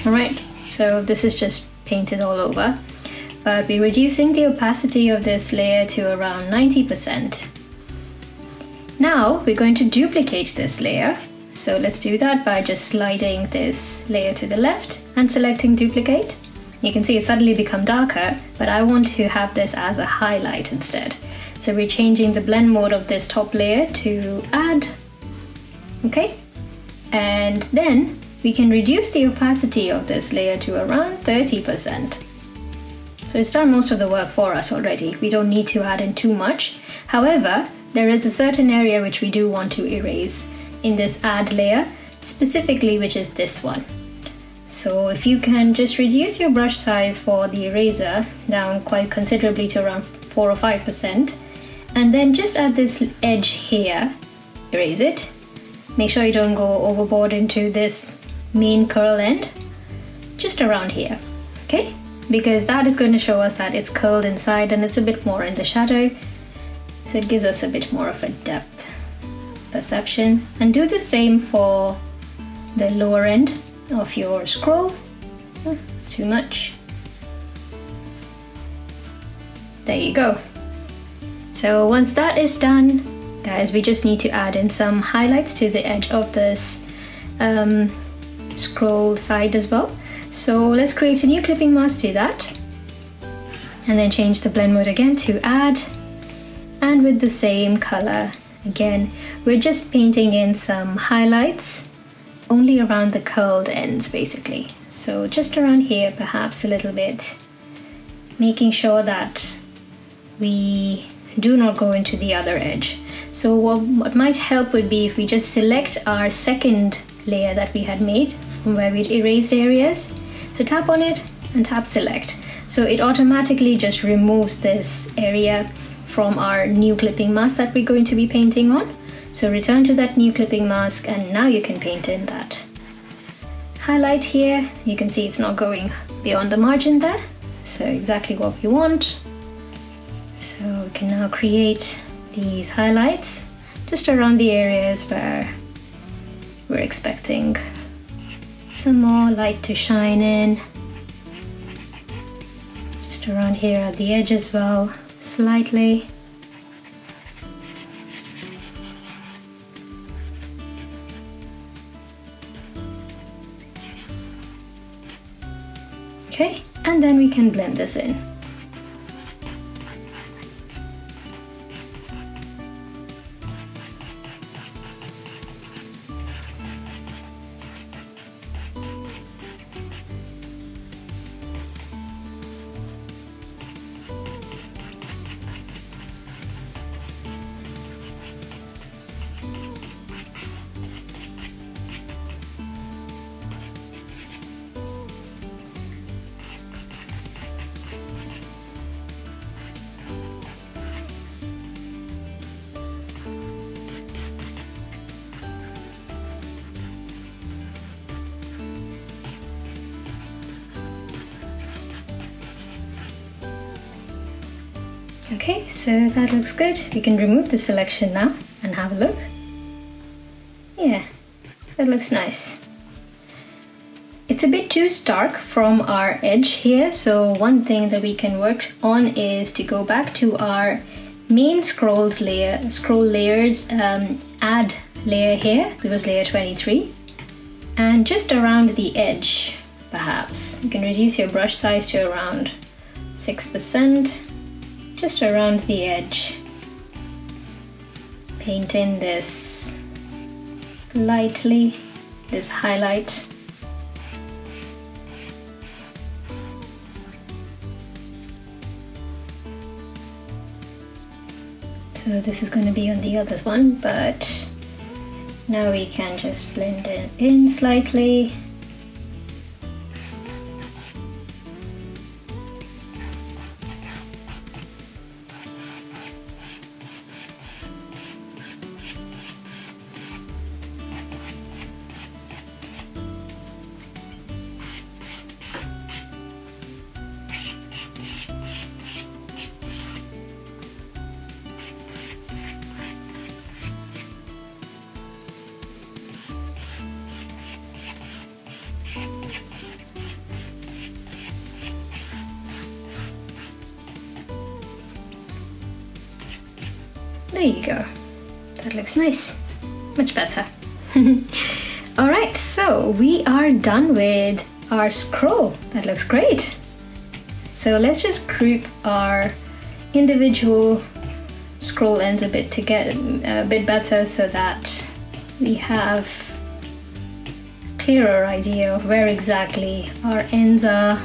Alright, so this is just painted all over, but we're reducing the opacity of this layer to around 90%. Now we're going to duplicate this layer. So let's do that by just sliding this layer to the left and selecting duplicate. You can see it suddenly become darker, but I want to have this as a highlight instead. So we're changing the blend mode of this top layer to add. Okay, and then we can reduce the opacity of this layer to around 30%. So it's done most of the work for us already. We don't need to add in too much. However, there is a certain area which we do want to erase in this add layer, specifically which is this one. So if you can just reduce your brush size for the eraser down quite considerably to around 4 or 5%, and then just add this edge here, erase it. Make sure you don't go overboard into this main curl end, just around here, okay? Because that is going to show us that it's curled inside and it's a bit more in the shadow, so it gives us a bit more of a depth perception. And do the same for the lower end of your scroll. Oh, it's too much. There you go. So once that is done, guys, we just need to add in some highlights to the edge of this scroll side as well. So let's create a new clipping mask to that, and then change the blend mode again to add, and with the same color again, we're just painting in some highlights only around the curled ends basically. So just around here, perhaps a little bit, making sure that we do not go into the other edge. So what might help would be if we just select our second layer that we had made from where we'd erased areas. So tap on it and tap select. So it automatically just removes this area from our new clipping mask that we're going to be painting on. So return to that new clipping mask, and now you can paint in that highlight here. You can see it's not going beyond the margin there. So exactly what we want. So we can now create these highlights just around the areas where we're expecting some more light to shine in. Just around here at the edge as well, slightly. Okay, and then we can blend this in. Okay, so that looks good. We can remove the selection now and have a look. Yeah, that looks nice. It's a bit too stark from our edge here, so one thing that we can work on is to go back to our main scroll layers, add layer here. There was layer 23, and just around the edge, perhaps you can reduce your brush size to around 6%, just around the edge. Paint in this lightly, this highlight. So this is going to be on the other one, but now we can just blend it in slightly. There you go. That looks nice. Much better. Alright, so we are done with our scroll. That looks great. So let's just group our individual scroll ends a bit better so that we have a clearer idea of where exactly our ends are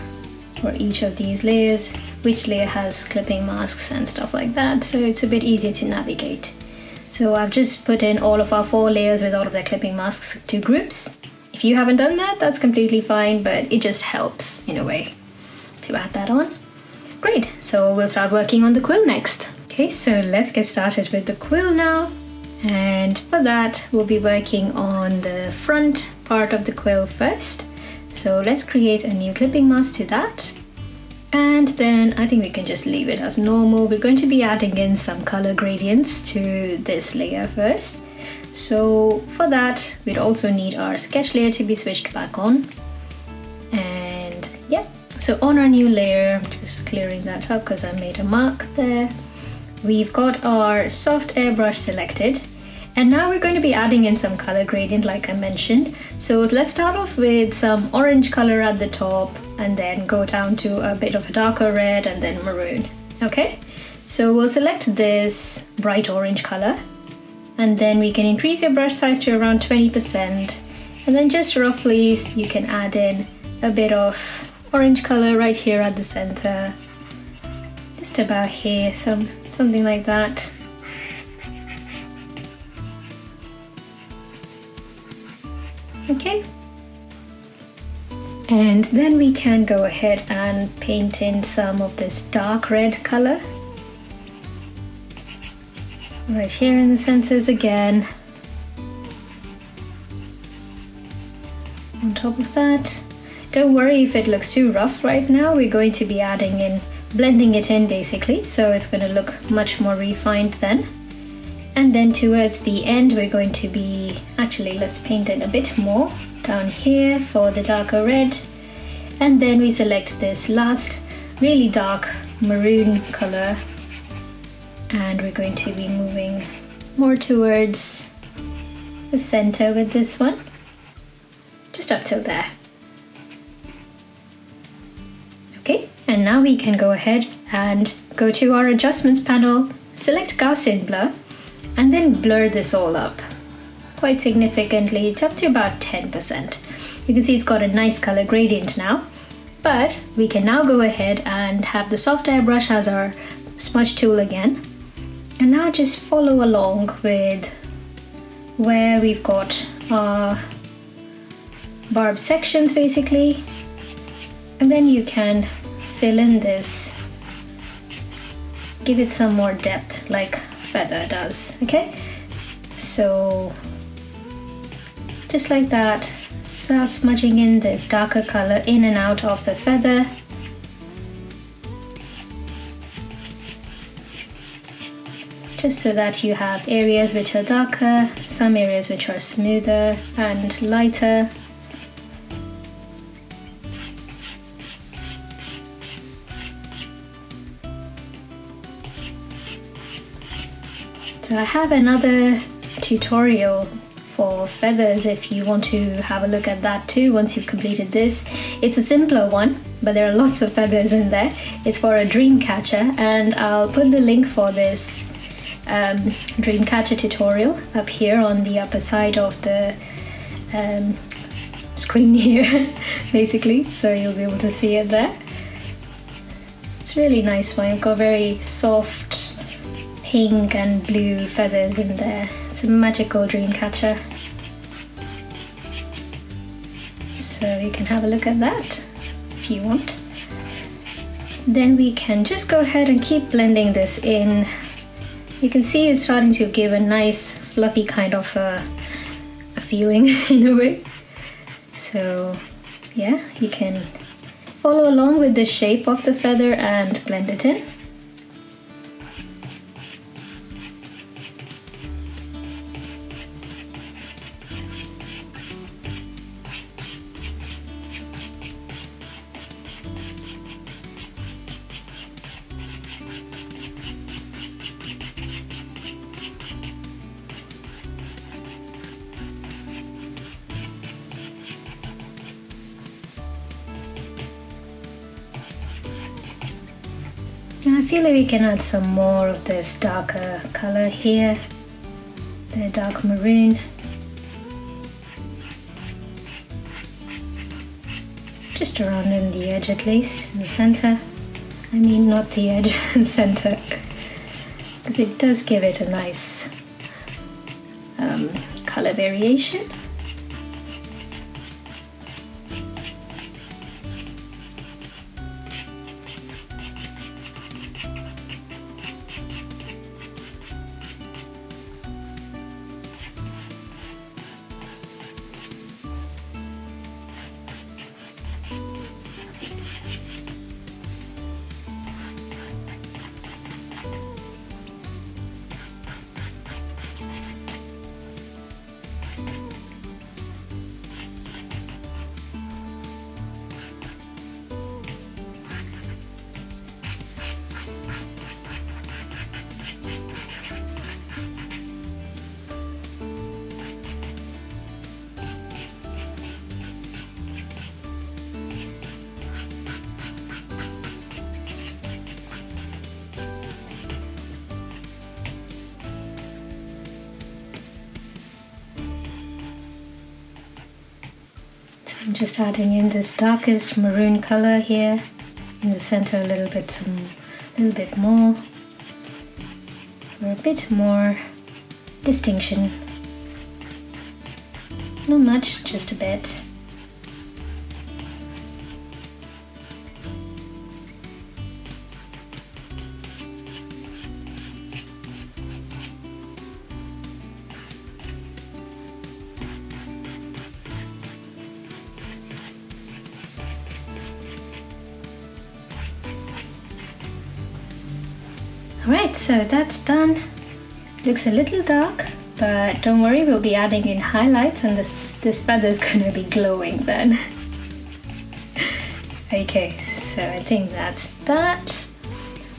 for each of these layers, which layer has clipping masks and stuff like that, so it's a bit easier to navigate. So I've just put in all of our 4 layers with all of their clipping masks to groups. If you haven't done that, that's completely fine, but it just helps in a way to add that on. Great, so we'll start working on the quill next. Okay, so let's get started with the quill now. And for that, we'll be working on the front part of the quill first. So let's create a new clipping mask to that. And then I think we can just leave it as normal. We're going to be adding in some color gradients to this layer first. So for that, we'd also need our sketch layer to be switched back on. And yeah, so on our new layer, I'm just clearing that up because I made a mark there. We've got our soft airbrush selected. And now we're going to be adding in some color gradient like I mentioned. So let's start off with some orange color at the top and then go down to a bit of a darker red and then maroon. Okay, so we'll select this bright orange color and then we can increase your brush size to around 20%, and then just roughly you can add in a bit of orange color right here at the center, just about here, something like that. Okay, and then we can go ahead and paint in some of this dark red color right here in the centers again. On top of that, don't worry if it looks too rough right now. We're going to be blending it in basically, so it's going to look much more refined then. And then towards the end, we're going to be, actually let's paint it a bit more down here for the darker red. And then we select this last really dark maroon color. And we're going to be moving more towards the center with this one, just up till there. Okay, and now we can go ahead and go to our adjustments panel, select Gaussian blur, and then blur this all up quite significantly. It's up to about 10%. You can see it's got a nice color gradient now, but we can now go ahead and have the soft airbrush as our smudge tool again, and now just follow along with where we've got our barb sections basically, and then you can fill in this, give it some more depth like feather does. Okay, so just like that, start smudging in this darker color in and out of the feather. just so that you have areas which are darker, some areas which are smoother and lighter. So I have another tutorial for feathers if you want to have a look at that too once you've completed this. It's a simpler one, but there are lots of feathers in there. It's for a dream catcher, and I'll put the link for this dream catcher tutorial up here on the upper side of the screen here basically, so you'll be able to see it there. It's a really nice one. You've got very soft pink and blue feathers in there. It's a magical dream catcher, so you can have a look at that if you want. Then we can just go ahead and keep blending this in. You can see it's starting to give a nice fluffy kind of a feeling in a way. So yeah, you can follow along with the shape of the feather and blend it in. And I feel like we can add some more of this darker color here, the dark maroon. Just around in the edge at least, in the center. I mean not the edge, the center. Because it does give it a nice color variation. I'm just adding in this darkest maroon color here in the center, a little bit more for a bit more distinction. Not much, just a bit. Alright, so that's done. Looks a little dark, but don't worry, we'll be adding in highlights and this feather's gonna be glowing then. Okay, so I think that's that.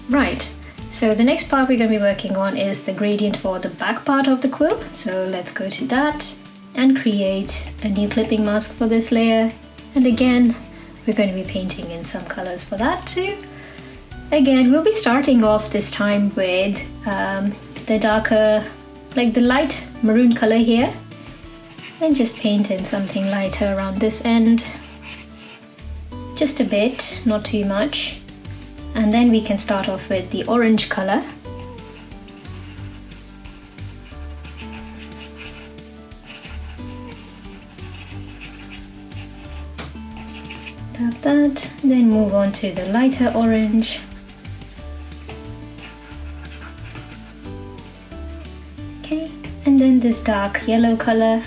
Right, so the next part we're going to be working on is the gradient for the back part of the quill. So let's go to that and create a new clipping mask for this layer. And again, we're going to be painting in some colors for that too. Again, we'll be starting off this time with the darker, like the light maroon color here, and just paint in something lighter around this end, just a bit, not too much. And then we can start off with the orange color. Tap that, then move on to the lighter orange. Okay, and then this dark yellow color.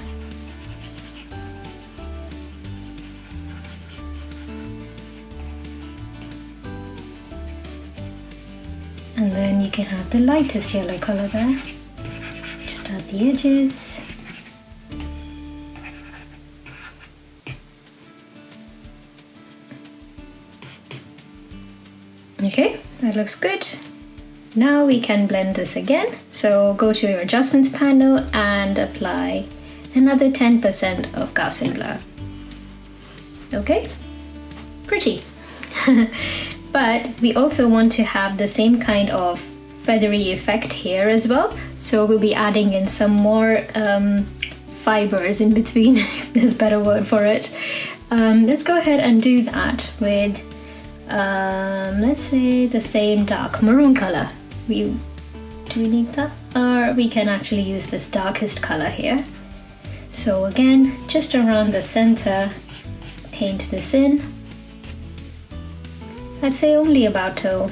And then you can have the lightest yellow color there. Just add the edges. Okay, that looks good. Now we can blend this again. So go to your adjustments panel and apply another 10% of Gaussian blur. Okay, pretty. But we also want to have the same kind of feathery effect here as well. So we'll be adding in some more fibers in between, if there's a better word for it. Let's go ahead and do that with, let's say, the same dark maroon color. Do we need that? Or we can actually use this darkest color here. So again, just around the center, paint this in. I'd say only about till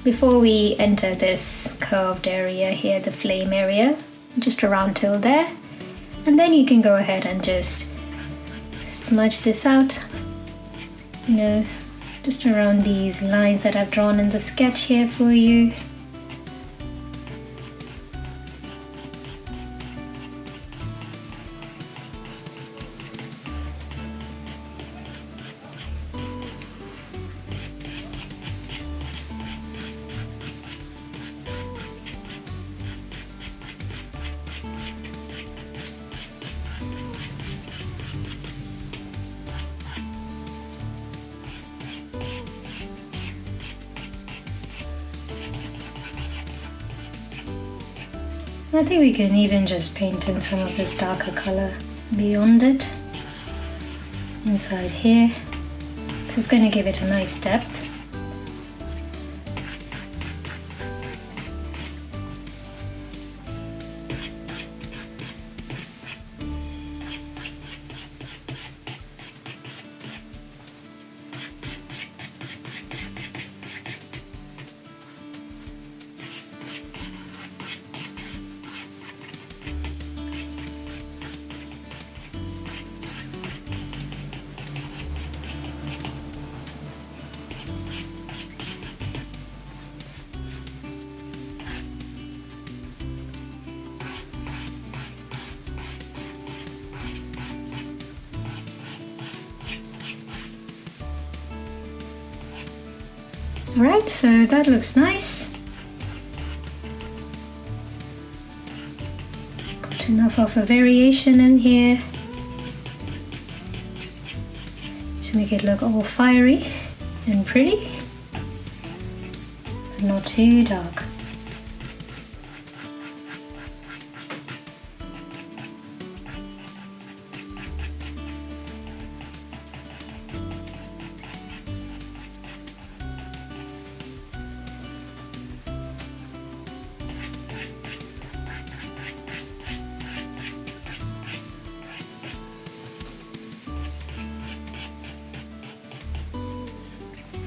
before we enter this curved area here, the flame area, just around till there. And then you can go ahead and just smudge this out, you know, just around these lines that I've drawn in the sketch here for you. I think we can even just paint in some of this darker color beyond it, inside here, because it's going to give it a nice depth. Alright, so that looks nice. Got enough of a variation in here to make it look all fiery and pretty, but not too dark.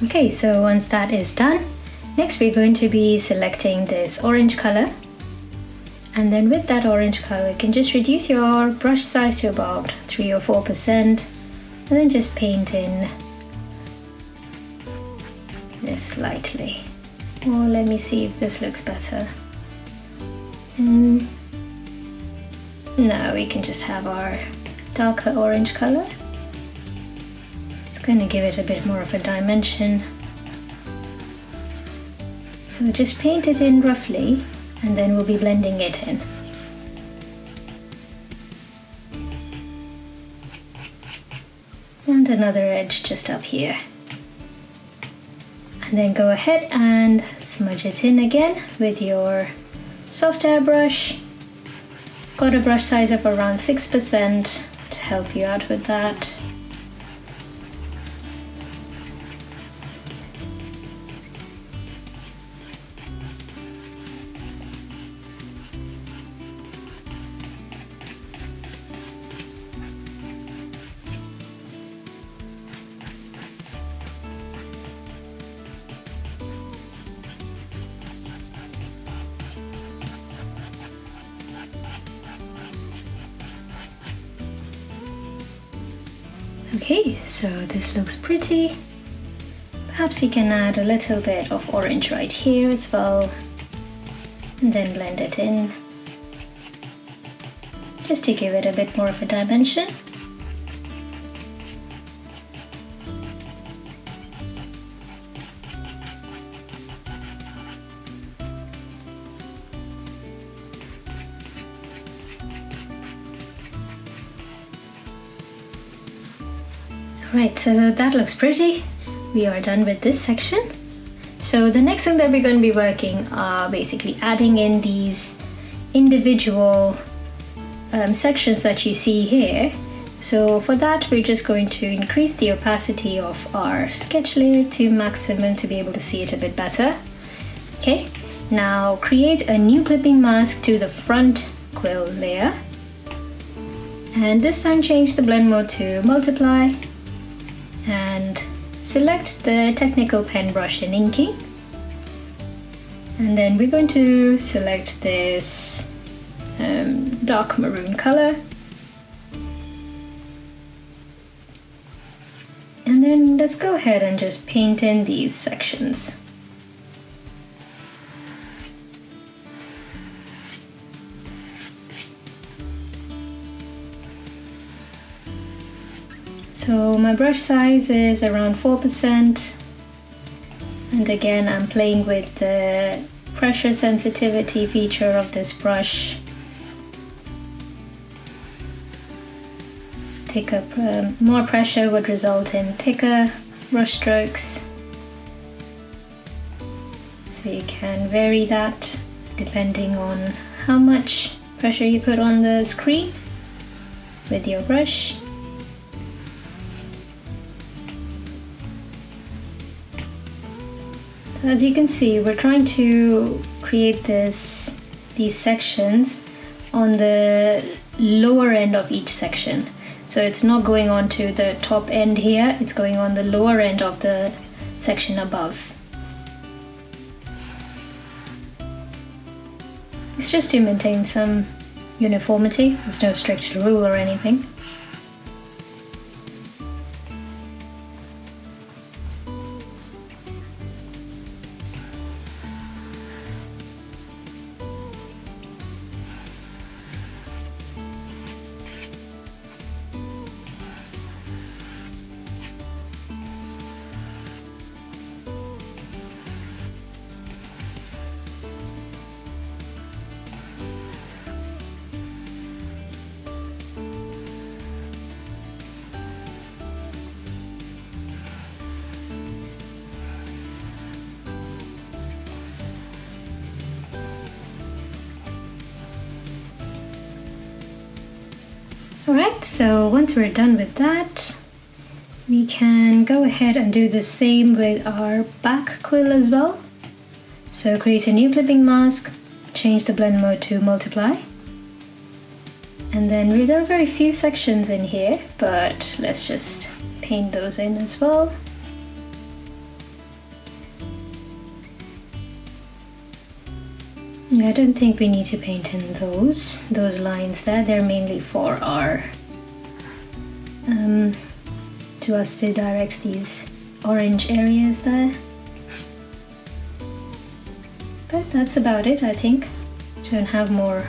Okay, so once that is done, next we're going to be selecting this orange color, and then with that orange color you can just reduce your brush size to about 3 or 4% and then just paint in this slightly. Or let me see if this looks better. No, we can just have our darker orange color. Going to give it a bit more of a dimension. So just paint it in roughly and then we'll be blending it in. And another edge just up here. And then go ahead and smudge it in again with your soft airbrush. Got a brush size of around 6% to help you out with that. Okay, so this looks pretty. Perhaps we can add a little bit of orange right here as well, and then blend it in just to give it a bit more of a dimension. Right, so that looks pretty. We are done with this section. So the next thing that we're going to be working are basically adding in these individual sections that you see here. So for that, we're just going to increase the opacity of our sketch layer to maximum to be able to see it a bit better. Okay, now create a new clipping mask to the front quill layer. And this time change the blend mode to multiply. And select the technical pen brush in inking, and then we're going to select this dark maroon color, and then let's go ahead and just paint in these sections. So my brush size is around 4%, and again I'm playing with the pressure sensitivity feature of this brush. More pressure would result in thicker brush strokes, so you can vary that depending on how much pressure you put on the screen with your brush. As you can see, we're trying to create these sections on the lower end of each section. So it's not going on to the top end here, it's going on the lower end of the section above. It's just to maintain some uniformity, there's no strict rule or anything. Alright, so once we're done with that, we can go ahead and do the same with our back quill as well. So create a new clipping mask, change the blend mode to multiply. And then there are very few sections in here, but let's just paint those in as well. I don't think we need to paint in those lines there. They're mainly for our to us to direct these orange areas there. But that's about it, I think. Don't have more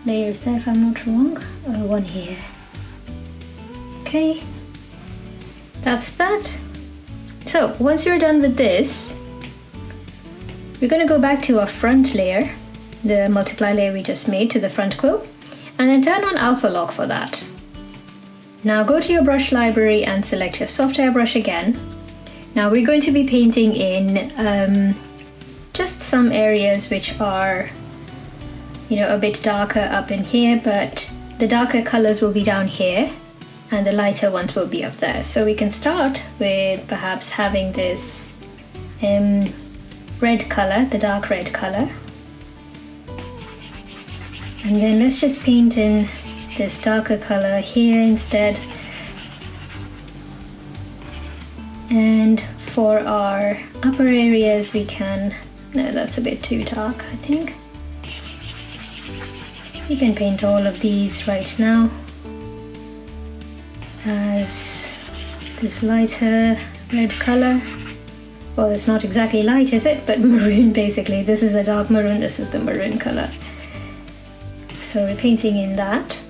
layers there if I'm not wrong. One here. Okay, that's that. So once you're done with this, we're going to go back to our front layer, the multiply layer we just made to the front quill, and then turn on alpha lock for that. Now go to your brush library and select your soft airbrush again. Now we're going to be painting in just some areas which are, a bit darker up in here, but the darker colors will be down here and the lighter ones will be up there. So we can start with perhaps having this red color, the dark red color. And then let's just paint in this darker color here instead. And for our upper areas we can, no, that's a bit too dark, I think. We can paint all of these right now as this lighter red color. well, it's not exactly light, is it? But maroon basically. This is a dark maroon, this is the maroon color. So we're painting in that.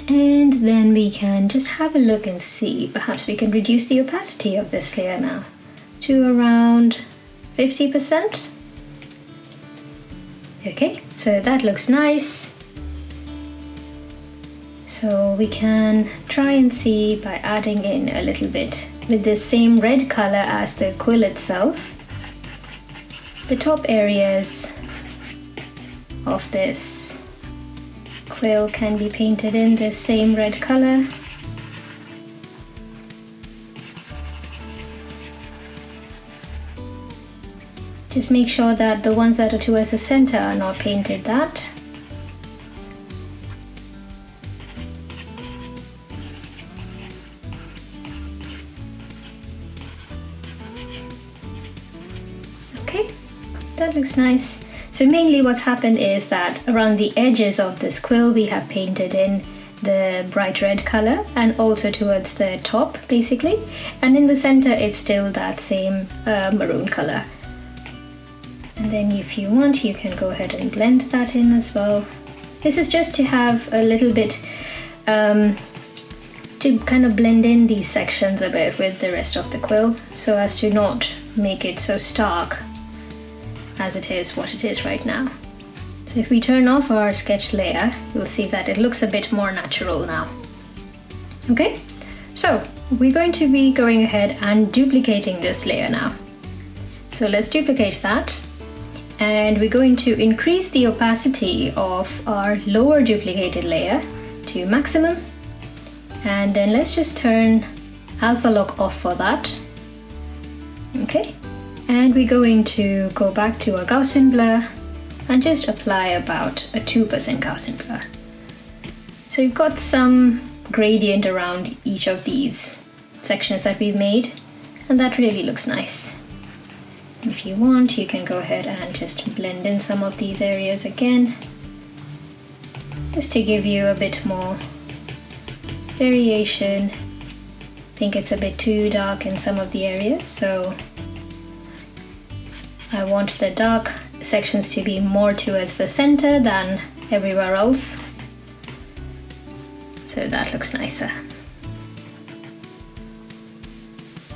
And then we can just have a look and see. Perhaps we can reduce the opacity of this layer now to around 50%. Okay, so that looks nice. So we can try and see by adding in a little bit with the same red color as the quill itself. The top areas of this quill can be painted in the same red color. Just make sure that the ones that are towards the center are not painted that. Okay, that looks nice. So mainly what's happened is that around the edges of this quill we have painted in the bright red color, and also towards the top basically, and in the center it's still that same maroon color. And then if you want, you can go ahead and blend that in as well. This is just to have a little bit to kind of blend in these sections a bit with the rest of the quill, so as to not make it so stark as it is what it is right now. So if we turn off our sketch layer, you'll see that it looks a bit more natural now. Okay, so we're going to be going ahead and duplicating this layer now. So let's duplicate that. And we're going to increase the opacity of our lower duplicated layer to maximum. And then let's just turn alpha lock off for that. Okay. And we're going to go back to our Gaussian blur and just apply about a 2% Gaussian blur. So you've got some gradient around each of these sections that we've made, and that really looks nice. If you want, you can go ahead and just blend in some of these areas again, just to give you a bit more variation. I think it's a bit too dark in some of the areas, so I want the dark sections to be more towards the center than everywhere else. So that looks nicer.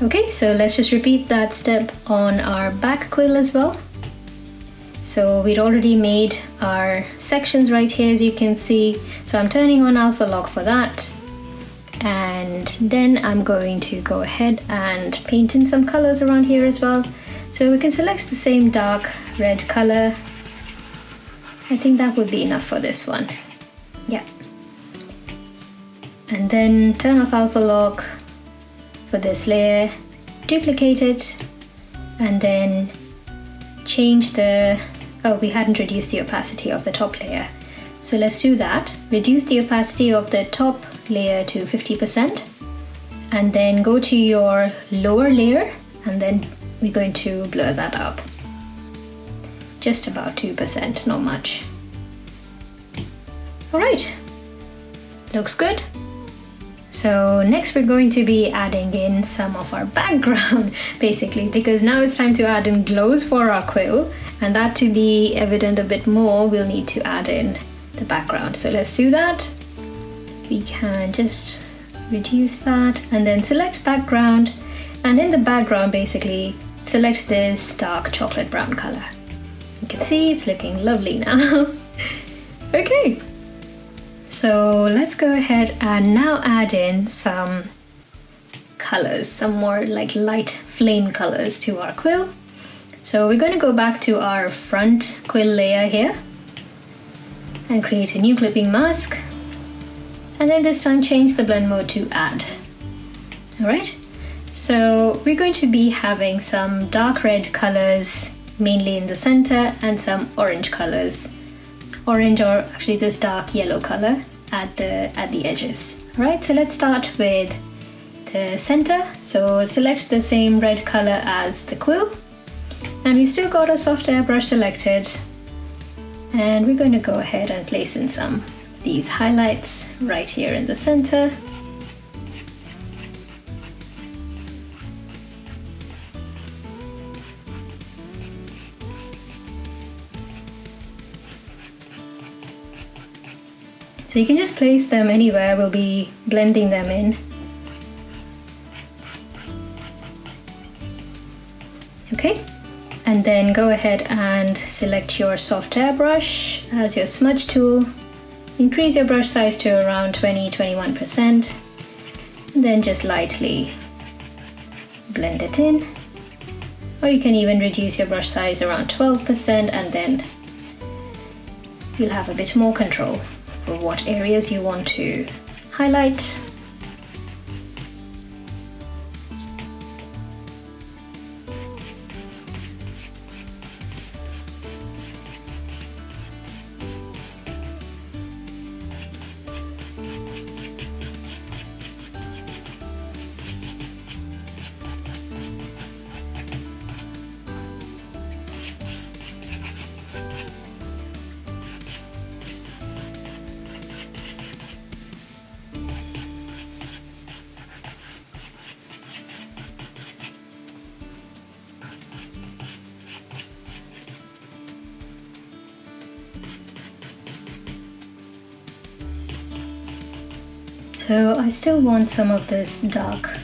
Okay, so let's just repeat that step on our back quill as well. So we'd already made our sections right here, as you can see. So I'm turning on alpha lock for that. And then I'm going to go ahead and paint in some colors around here as well. So we can select the same dark red color. I think that would be enough for this one. Yeah. And then turn off alpha lock for this layer, duplicate it, and then change the, oh, we hadn't reduced the opacity of the top layer. So let's do that. Reduce the opacity of the top layer to 50%, and then go to your lower layer, and then we're going to blur that up. Just about 2%, not much. All right, looks good. So next we're going to be adding in some of our background basically, because now it's time to add in glows for our quill, and that to be evident a bit more, we'll need to add in the background. So let's do that. We can just reduce that and then select background, and in the background basically select this dark chocolate brown color. You can see it's looking lovely now. Okay. So let's go ahead and now add in some colors, some more like light flame colors to our quill. So we're going to go back to our front quill layer here and create a new clipping mask. And then this time change the blend mode to add. All right. So we're going to be having some dark red colors mainly in the center and some orange colors. Orange, or actually this dark yellow color at the edges. All right, so let's start with the center. So select the same red color as the quill, and we've still got a soft airbrush selected, and we're going to go ahead and place in some of these highlights right here in the center. So you can just place them anywhere, we'll be blending them in. Okay, and then go ahead and select your soft airbrush as your smudge tool. Increase your brush size to around 20-21%, and then just lightly blend it in. Or you can even reduce your brush size around 12%, and then you'll have a bit more control for what areas you want to highlight. So I still want some of this dark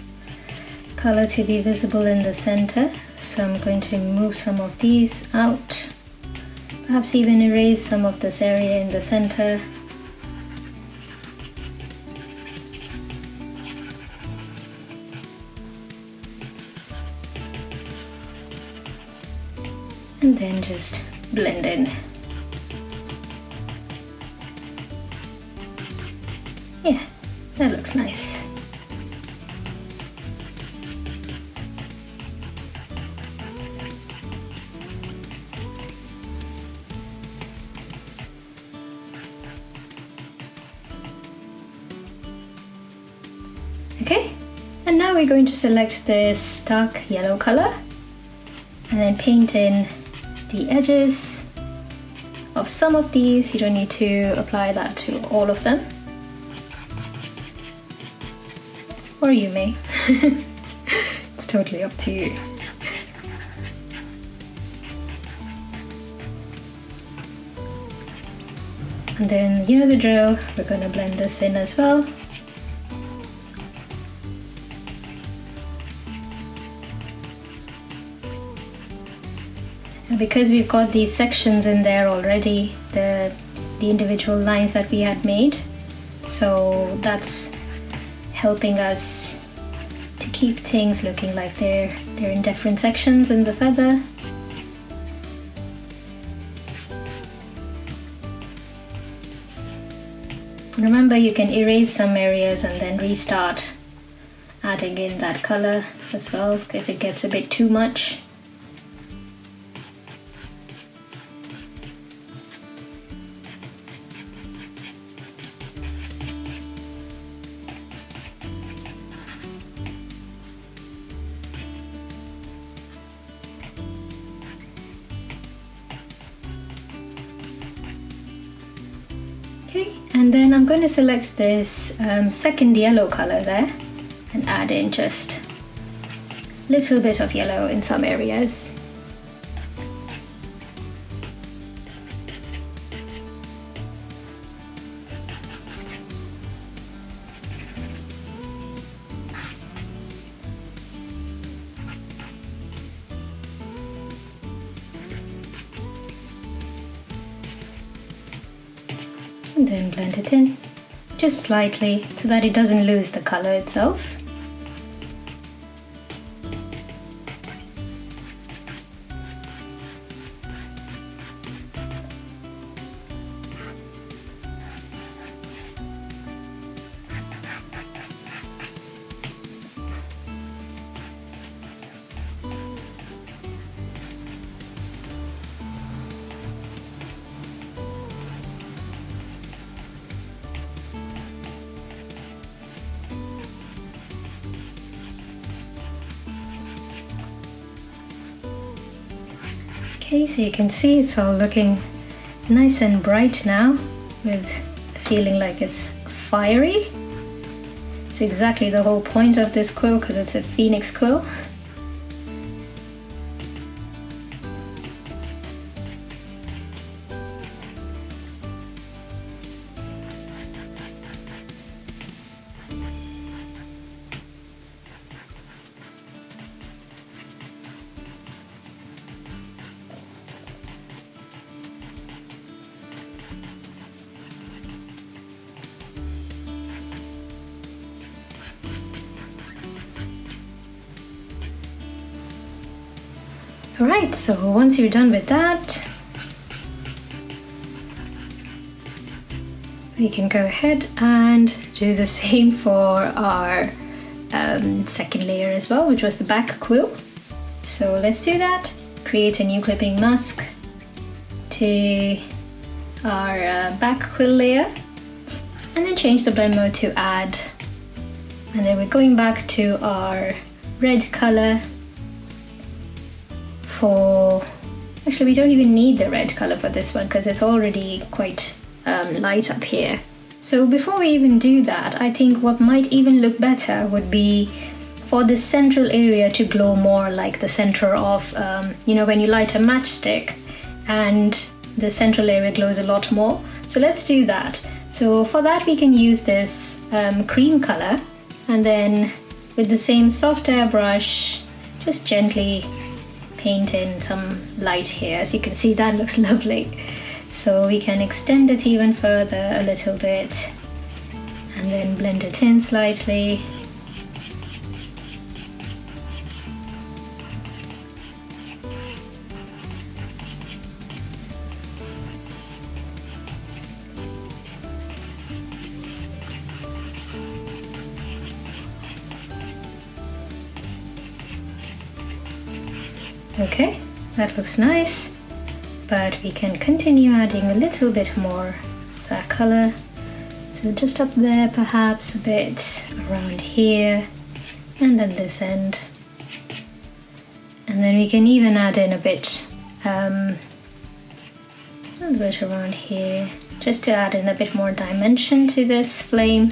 color to be visible in the center, so I'm going to move some of these out, perhaps even erase some of this area in the center. And then just blend in. Yeah. That looks nice. Okay, and now we're going to select this dark yellow color and then paint in the edges of some of these. You don't need to apply that to all of them. Or you may. It's totally up to you. And then you know the drill, we're going to blend this in as well. And because we've got these sections in there already, the individual lines that we had made, so that's helping us to keep things looking like they're in different sections in the feather. Remember, you can erase some areas and then restart adding in that color as well if it gets a bit too much. Okay, and then I'm going to select this second yellow color there and add in just a little bit of yellow in some areas. And then blend it in just slightly so that it doesn't lose the color itself. Okay, so you can see it's all looking nice and bright now with a feeling like it's fiery. It's exactly the whole point of this quill because it's a phoenix quill. Alright, so once you're done with that, we can go ahead and do the same for our second layer as well, which was the back quill. So let's do that. Create a new clipping mask to our back quill layer, and then change the blend mode to add, and then we're going back to our red color for, actually we don't even need the red color for this one because it's already quite light up here. So before we even do that, I think what might even look better would be for the central area to glow more like the center of, you know, when you light a matchstick and the central area glows a lot more. So let's do that. So for that we can use this cream color, and then with the same soft airbrush, just gently paint in some light here. As you can see, that looks lovely. So we can extend it even further a little bit and then blend it in slightly. Okay, that looks nice, but we can continue adding a little bit more of that color. So just up there, perhaps a bit around here, and then this end. And then we can even add in a bit around here, just to add in a bit more dimension to this flame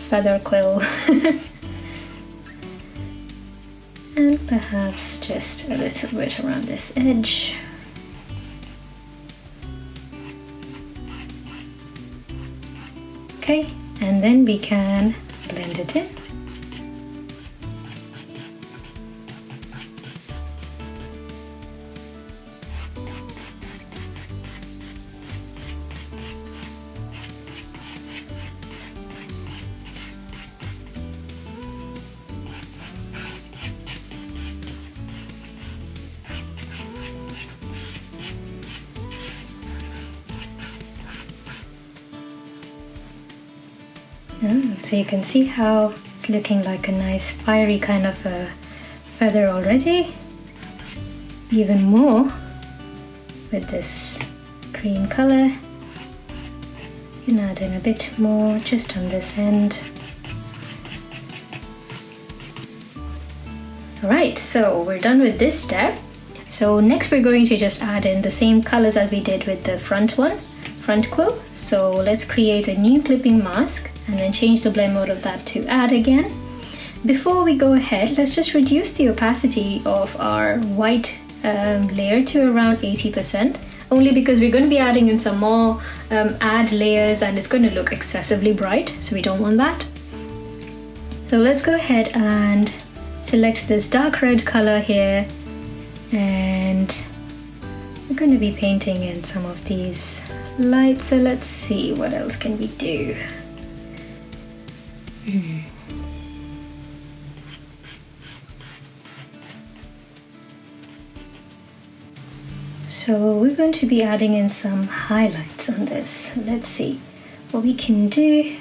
feather quill. And perhaps just a little bit around this edge. Okay, and then we can blend it in. So you can see how it's looking like a nice fiery kind of a feather already. Even more with this cream color. You can add in a bit more just on this end. Alright, so we're done with this step. So next we're going to just add in the same colors as we did with the front quill. So let's create a new clipping mask and then change the blend mode of that to add again. Before we go ahead, let's just reduce the opacity of our white layer to around 80%, only because we're going to be adding in some more add layers and it's going to look excessively bright, so we don't want that. So let's go ahead and select this dark red color here, and we're going to be painting in some of these lights. So let's see, what else can we do? So we're going to be adding in some highlights on this. Let's see what we can do.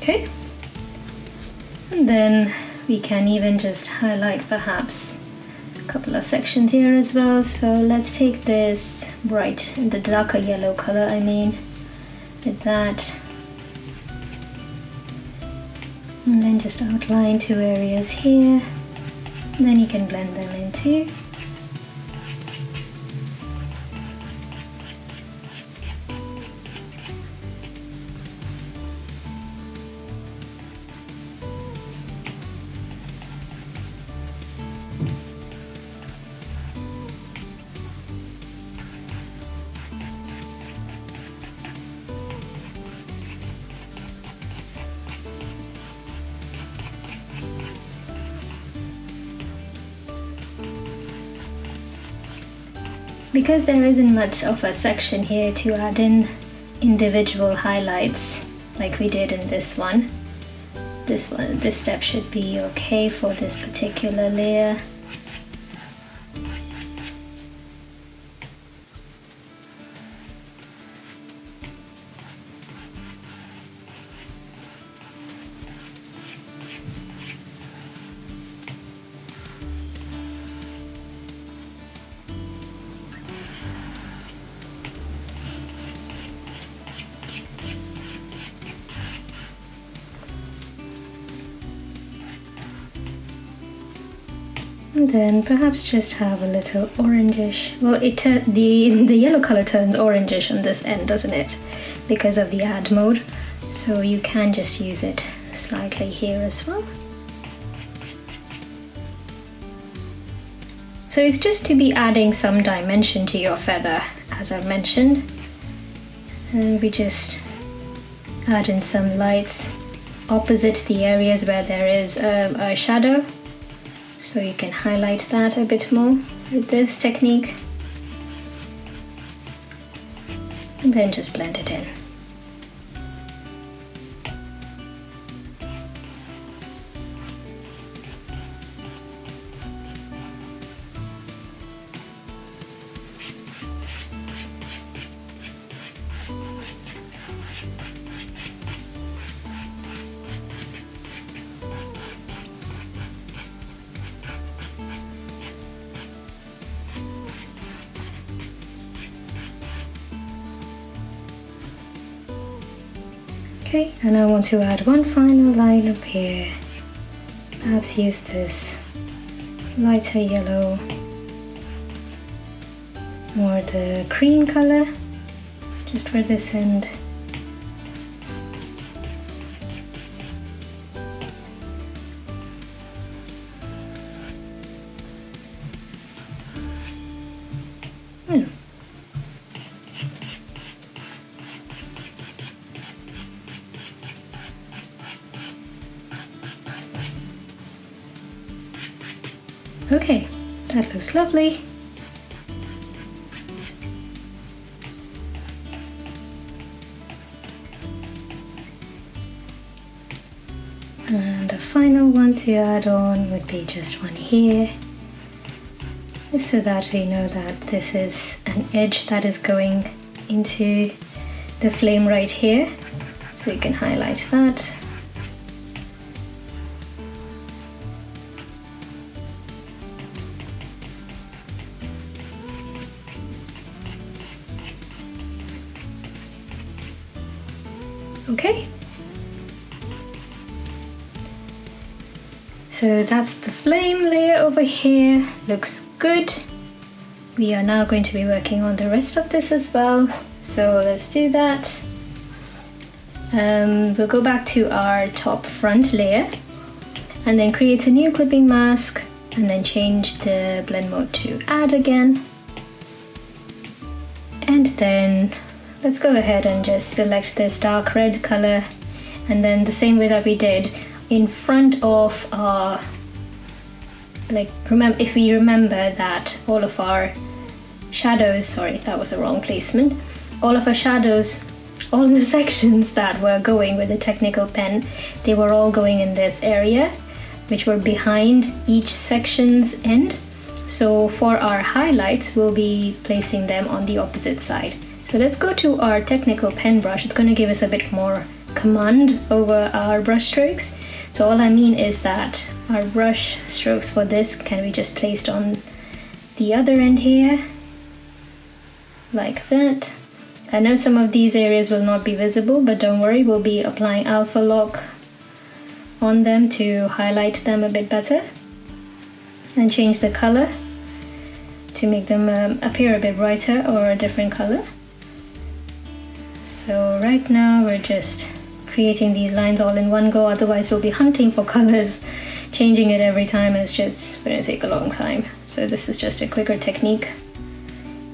Okay, and then we can even just highlight perhaps a couple of sections here as well. So let's take this bright, the darker yellow color, I mean, with that, and then just outline two areas here, and then you can blend them in too. Because there isn't much of a section here to add in individual highlights like we did in this one, this step should be okay for this particular layer. And then perhaps just have a little orangish. Well, the yellow color turns orangish on this end, doesn't it? Because of the add mode. So you can just use it slightly here as well. So it's just to be adding some dimension to your feather, as I mentioned. And we just add in some lights opposite the areas where there is a shadow. So you can highlight that a bit more with this technique. And then just blend it in. Okay, and I want to add one final line up here. Perhaps use this lighter yellow or the cream color just for this end. Okay, that looks lovely. And the final one to add on would be just one here, just so that we know that this is an edge that is going into the flame right here. So you can highlight that. Okay, so that's the flame layer over here, looks good. We are now going to be working on the rest of this as well, so let's do that. We'll go back to our top front layer and then create a new clipping mask and then change the blend mode to add again. And then let's go ahead and just select this dark red color, and then the same way that we did in front of our, if we remember that all of our shadows, sorry, that was the wrong placement, all of our shadows, all the sections that were going with the technical pen, they were all going in this area, which were behind each section's end. So for our highlights, we'll be placing them on the opposite side. So let's go to our technical pen brush. It's going to give us a bit more command over our brush strokes. So all I mean is that our brush strokes for this can be just placed on the other end here, like that. I know some of these areas will not be visible, but don't worry, we'll be applying alpha lock on them to highlight them a bit better and change the color to make them appear a bit brighter or a different color. So right now we're just creating these lines all in one go, otherwise we'll be hunting for colors. Changing it every time is just going to take a long time. So this is just a quicker technique.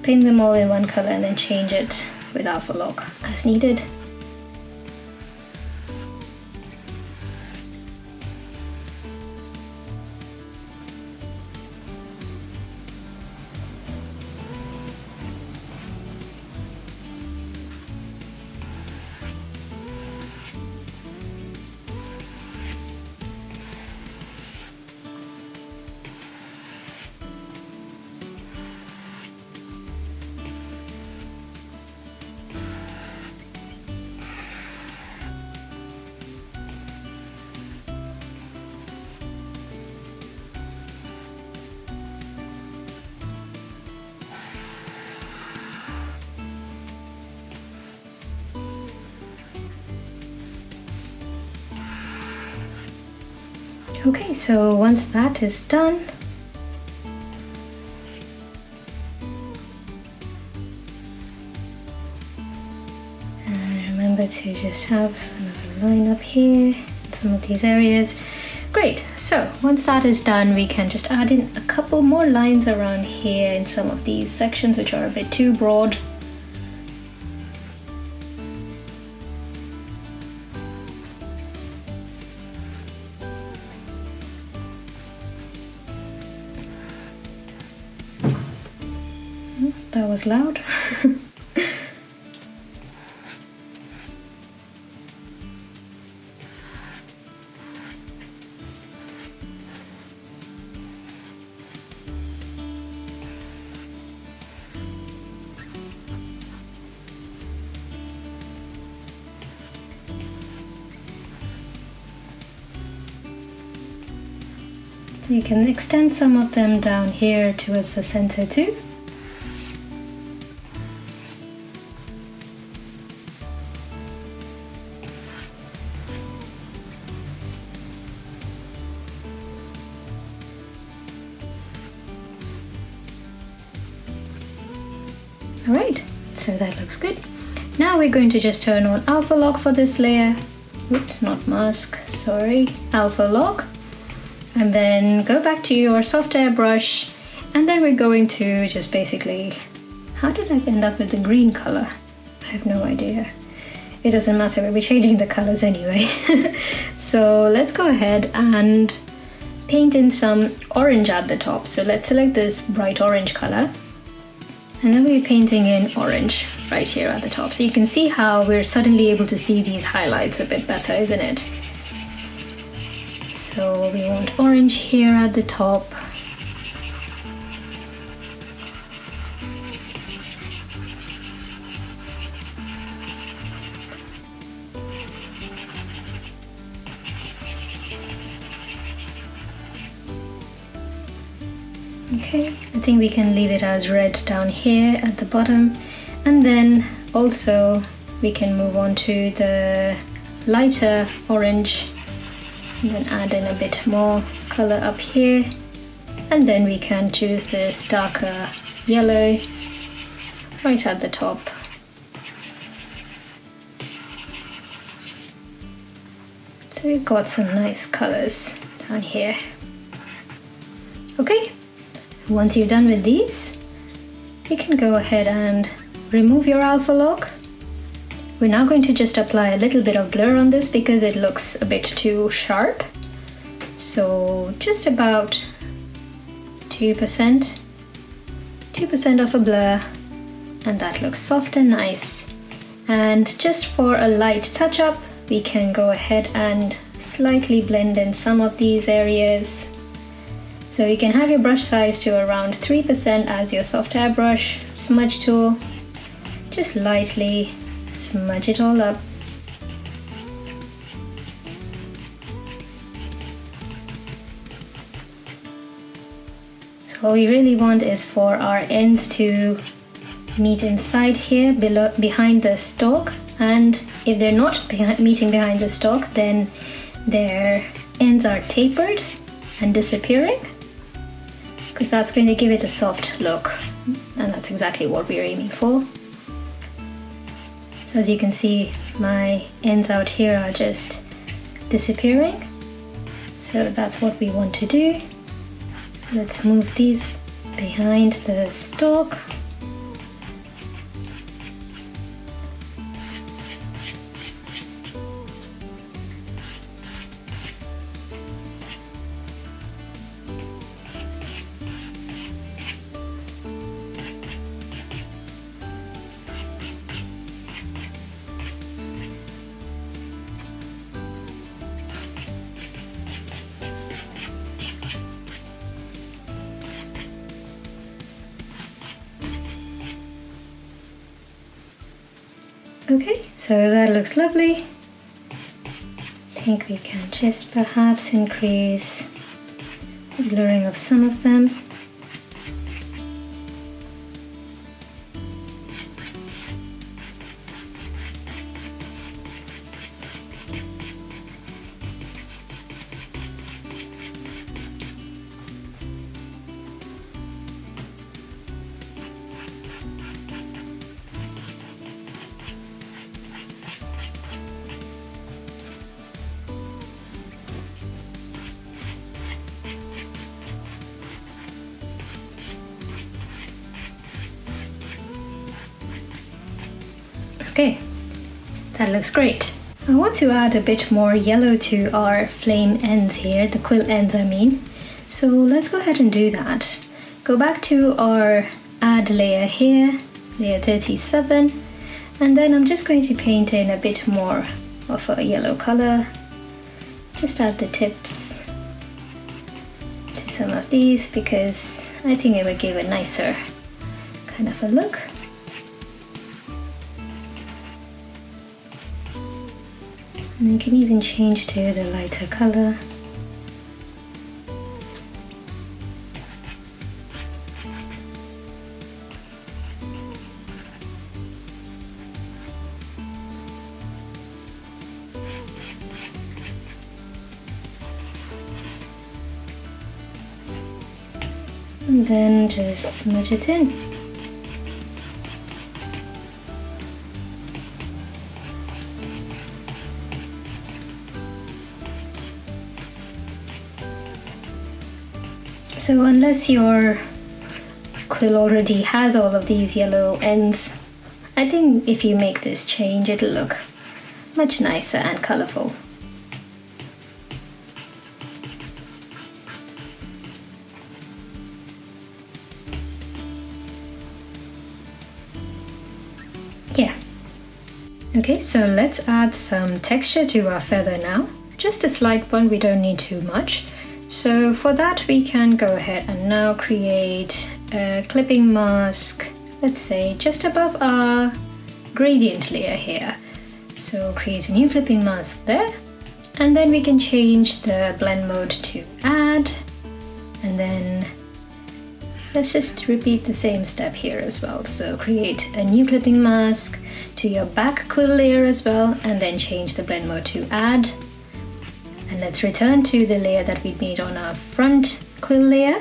Paint them all in one color and then change it with alpha lock as needed. Okay, so once that is done, remember to just have another line up here in some of these areas. Great, so once that is done, we can just add in a couple more lines around here in some of these sections which are a bit too broad. That was loud. So you can extend some of them down here towards the center too. Alright, so that looks good. Now we're going to just turn on alpha lock for this layer. Oops, not mask, sorry, alpha lock. And then go back to your soft airbrush, and then we're going to just basically, how did I end up with the green color? I have no idea. It doesn't matter, we'll be changing the colors anyway. So let's go ahead and paint in some orange at the top. So let's select this bright orange color, and then we'll be painting in orange right here at the top. So you can see how we're suddenly able to see these highlights a bit better, isn't it? So we want orange here at the top. Okay, I think we can leave it as red down here at the bottom, and then also we can move on to the lighter orange and then add in a bit more color up here, and then we can choose this darker yellow right at the top. So we've got some nice colors down here. Okay, once you're done with these, you can go ahead and remove your alpha lock. We're now going to just apply a little bit of blur on this because it looks a bit too sharp. So just about 2% of a blur, and that looks soft and nice. And just for a light touch up, we can go ahead and slightly blend in some of these areas. So you can have your brush size to around 3% as your soft airbrush smudge tool. Just lightly smudge it all up. So what we really want is for our ends to meet inside here behind the stalk, and if they're not meeting behind the stalk, then their ends are tapered and disappearing, because that's going to give it a soft look, and that's exactly what we're aiming for. So as you can see, my ends out here are just disappearing. So that's what we want to do. Let's move these behind the stalk. Okay, so that looks lovely. I think we can just perhaps increase the blurring of some of them. Okay, that looks great. I want to add a bit more yellow to our flame ends here, the quill ends I mean. So let's go ahead and do that. Go back to our add layer here, layer 37, and then I'm just going to paint in a bit more of a yellow color. Just add the tips to some of these because I think it would give a nicer kind of a look. And you can even change to the lighter color. And then just smudge it in. So unless your quill already has all of these yellow ends, I think if you make this change it'll look much nicer and colourful. Yeah. Okay, so let's add some texture to our feather now. Just a slight one, we don't need too much. So for that we can go ahead and now create a clipping mask, let's say just above our gradient layer here. So create a new clipping mask there, and then we can change the blend mode to add, and then let's just repeat the same step here as well. So create a new clipping mask to your back quill layer as well, and then change the blend mode to add. And let's return to the layer that we made on our front quill layer.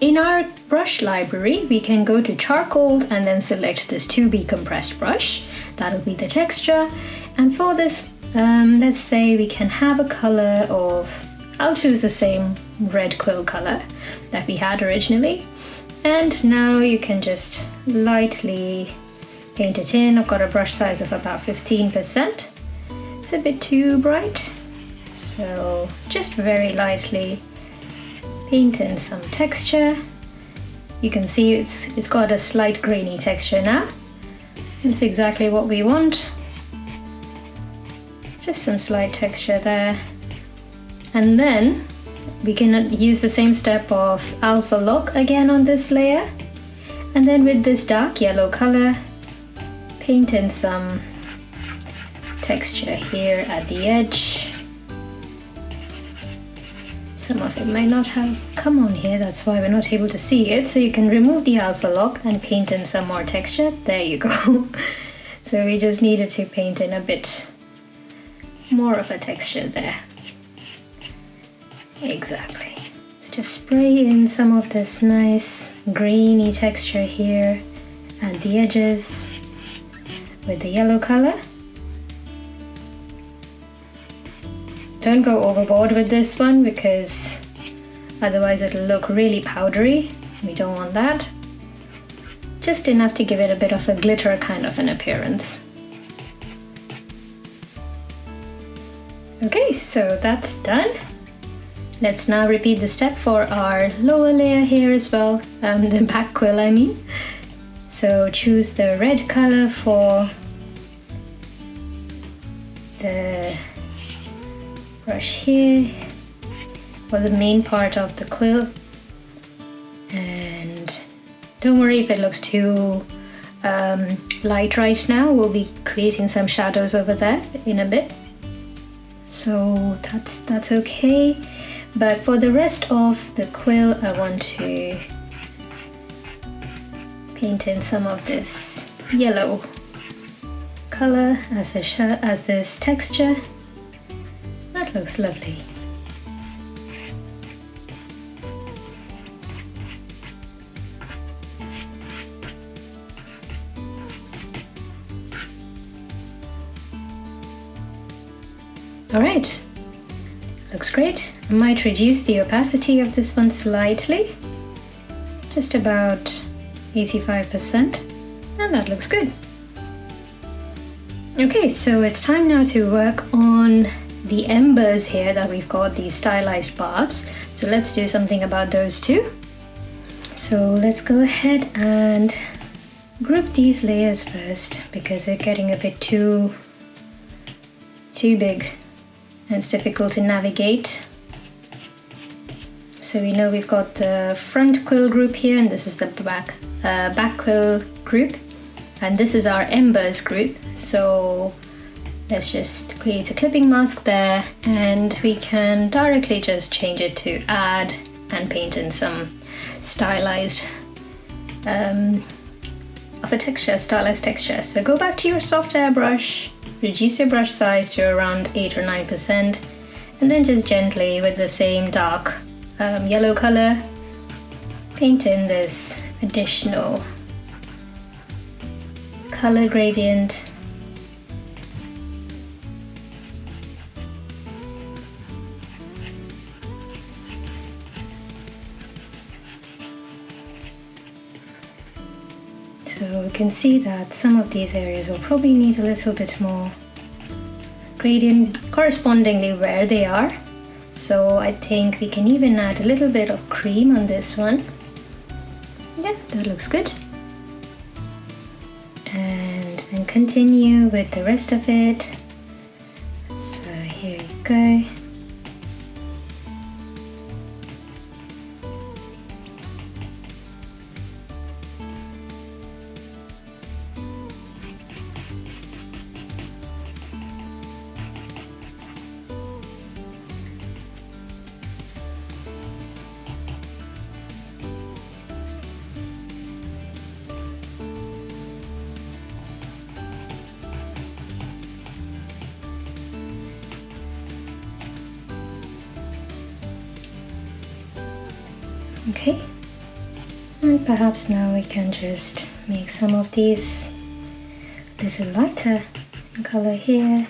In our brush library, we can go to charcoal and then select this 2B compressed brush. That'll be the texture. And for this, let's say we can have a color of, I'll choose the same red quill color that we had originally. And now you can just lightly paint it in. I've got a brush size of about 15%. It's a bit too bright. So just very lightly paint in some texture. You can see it's got a slight grainy texture now. That's exactly what we want. Just some slight texture there. And then we can use the same step of alpha lock again on this layer. And then with this dark yellow color, paint in some texture here at the edge. Some of it might not have come on here, that's why we're not able to see it. So you can remove the alpha lock and paint in some more texture. There you go. So we just needed to paint in a bit more of a texture there. Exactly. Let's just spray in some of this nice grainy texture here at the edges with the yellow color. Don't go overboard with this one because otherwise it'll look really powdery. We don't want that. Just enough to give it a bit of a glitter kind of an appearance. Okay, so that's done. Let's now repeat the step for our lower layer here as well, the back quill I mean. So choose the red color for the brush here for the main part of the quill, and don't worry if it looks too light right now. We'll be creating some shadows over there in a bit, so that's okay. But for the rest of the quill I want to paint in some of this yellow color as this texture. That looks lovely. Alright, looks great. I might reduce the opacity of this one slightly, just about 85%, and that looks good. Okay, so it's time now to work on the embers here that we've got, these stylized barbs. So let's do something about those too. So let's go ahead and group these layers first because they're getting a bit too big and it's difficult to navigate. So we know we've got the front quill group here, and this is the back quill group, and this is our embers group. So let's just create a clipping mask there, and we can directly just change it to add and paint in some stylized of a texture, stylized texture. So go back to your soft airbrush, reduce your brush size to around 8 or 9%, and then just gently with the same dark yellow color paint in this additional color gradient. So we can see that some of these areas will probably need a little bit more gradient correspondingly where they are. So I think we can even add a little bit of cream on this one. Yeah, that looks good. And then continue with the rest of it. So here you go. Okay, and perhaps now we can just make some of these a little lighter in color here.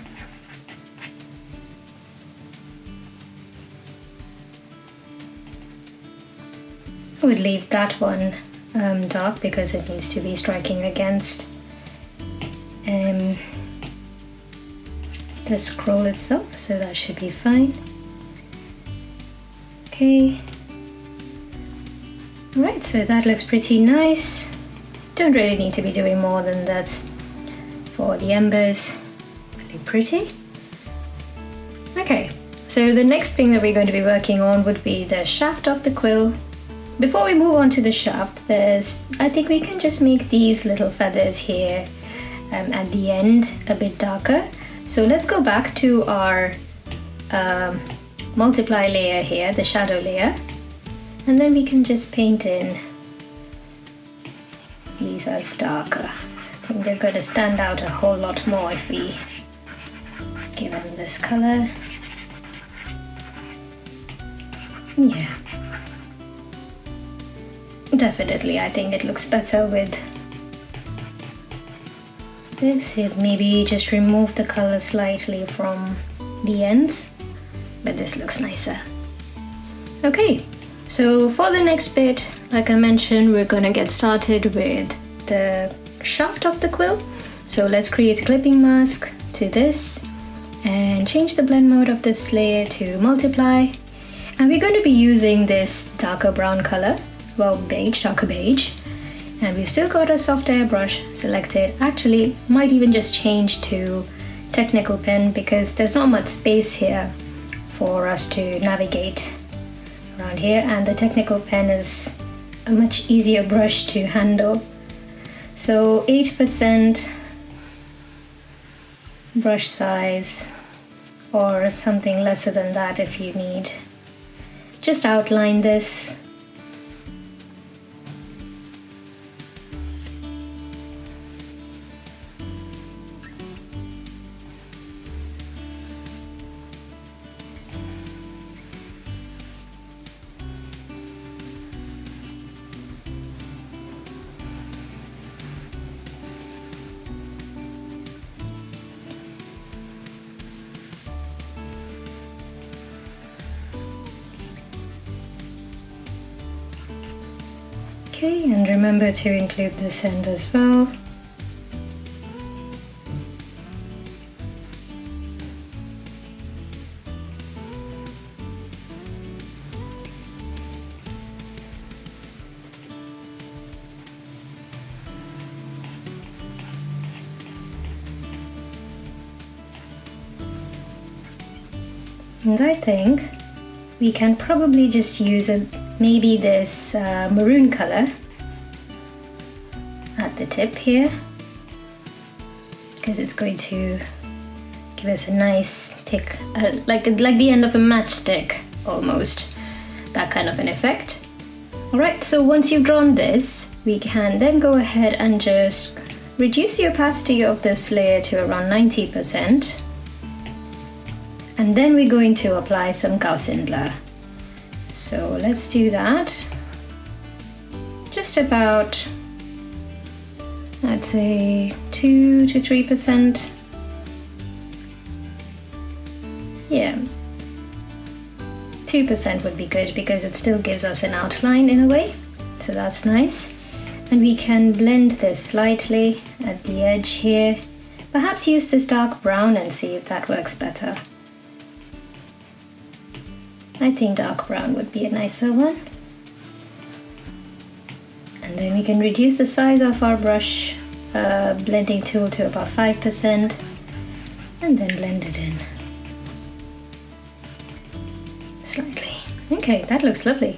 I would leave that one dark because it needs to be striking against the scroll itself, so that should be fine. Okay. Right, so that looks pretty nice. Don't really need to be doing more than that for the embers. They look pretty. Okay, so the next thing that we're going to be working on would be the shaft of the quill. Before we move on to the shaft, I think we can just make these little feathers here at the end a bit darker. So let's go back to our multiply layer here, the shadow layer. And then we can just paint in these as darker. I think they're going to stand out a whole lot more if we give them this color. Yeah. Definitely, I think it looks better with this. Maybe just remove the color slightly from the ends, but this looks nicer. Okay. So for the next bit, like I mentioned, we're gonna get started with the shaft of the quill. So let's create a clipping mask to this and change the blend mode of this layer to multiply. And we're going to be using this darker brown color, well, beige, darker beige. And we've still got a soft airbrush selected. Actually, might even just change to technical pen because there's not much space here for us to navigate around here, and the technical pen is a much easier brush to handle. So 8% brush size or something lesser than that if you need. Just outline this. Okay, and remember to include this end as well. And I think we can probably just use maybe this maroon color at the tip here, because it's going to give us a nice thick, like the end of a matchstick almost, that kind of an effect. Alright, so once you've drawn this, we can then go ahead and just reduce the opacity of this layer to around 90%. And then we're going to apply some Gaussian blur. So let's do that. Just about, I'd say 2 to 3%. Yeah, 2% would be good because it still gives us an outline in a way. So that's nice. And we can blend this slightly at the edge here. Perhaps use this dark brown and see if that works better. I think dark brown would be a nicer one. And then we can reduce the size of our brush blending tool to about 5% and then blend it in slightly. Okay, that looks lovely.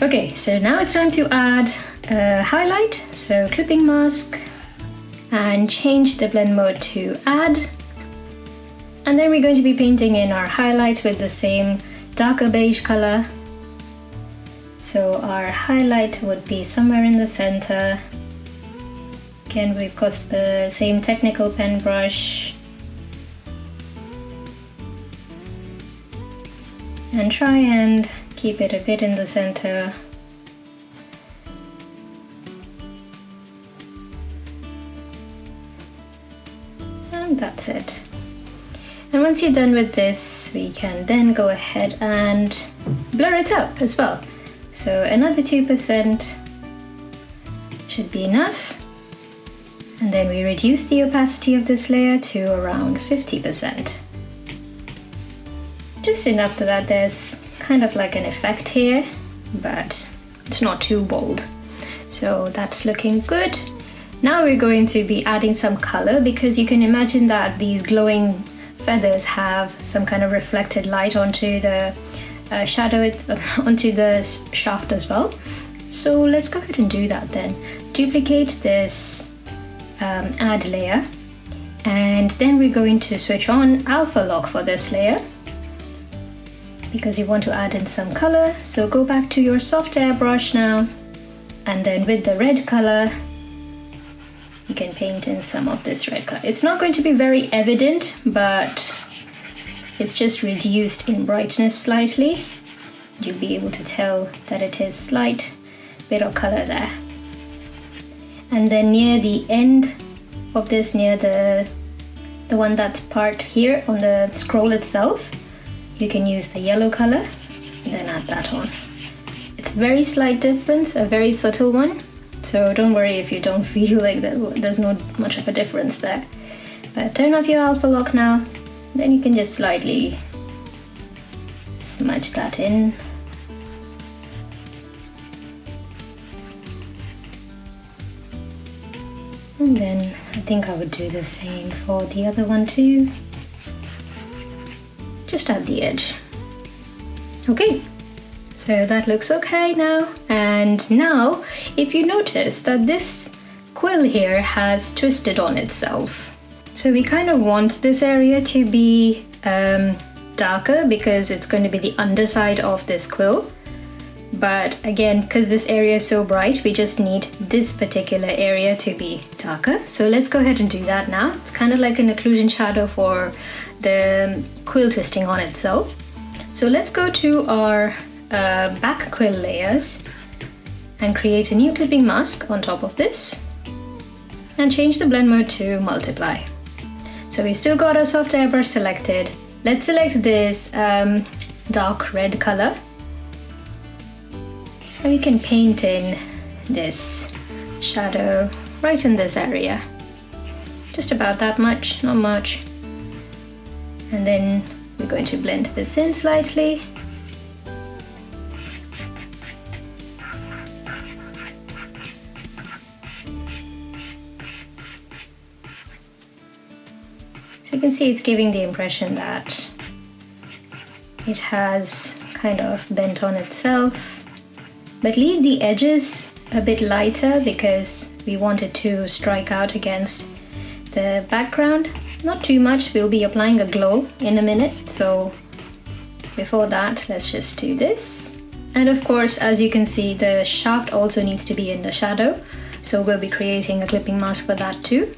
Okay, so now it's time to add a highlight. So clipping mask and change the blend mode to add. And then we're going to be painting in our highlight with the same darker beige color. So our highlight would be somewhere in the center. Again, we've got the same technical pen brush. And try and keep it a bit in the center. And that's it. And once you're done with this, we can then go ahead and blur it up as well. So another 2% should be enough. And then we reduce the opacity of this layer to around 50%. Just enough so that there's kind of like an effect here, but it's not too bold. So that's looking good. Now we're going to be adding some color, because you can imagine that these glowing feathers have some kind of reflected light onto the shadow, onto the shaft as well. So let's go ahead and do that then. Duplicate this add layer, and then we're going to switch on alpha lock for this layer because we want to add in some color. So go back to your soft airbrush now, and then with the red color you can paint in some of this red color. It's not going to be very evident, but it's just reduced in brightness slightly. You'll be able to tell that it is slight bit of color there. And then near the end of this, near the one that's part here on the scroll itself, you can use the yellow color and then add that on. It's very slight difference, a very subtle one. So don't worry if you don't feel like there's not much of a difference there. But turn off your alpha lock now, then you can just slightly smudge that in. And then I think I would do the same for the other one too. Just at the edge. Okay. So that looks okay now. And now, if you notice that this quill here has twisted on itself. So we kind of want this area to be darker because it's going to be the underside of this quill. But again, because this area is so bright, we just need this particular area to be darker. So let's go ahead and do that now. It's kind of like an occlusion shadow for the quill twisting on itself. So let's go to our back quill layers and create a new clipping mask on top of this and change the blend mode to multiply. So we still got our soft airbrush selected. Let's select this dark red color, and we can paint in this shadow right in this area, just about that much, not much. And then we're going to blend this in slightly. So you can see it's giving the impression that it has kind of bent on itself. But leave the edges a bit lighter because we want it to strike out against the background. Not too much, we'll be applying a glow in a minute, so before that let's just do this. And of course, as you can see, the shaft also needs to be in the shadow, so we'll be creating a clipping mask for that too.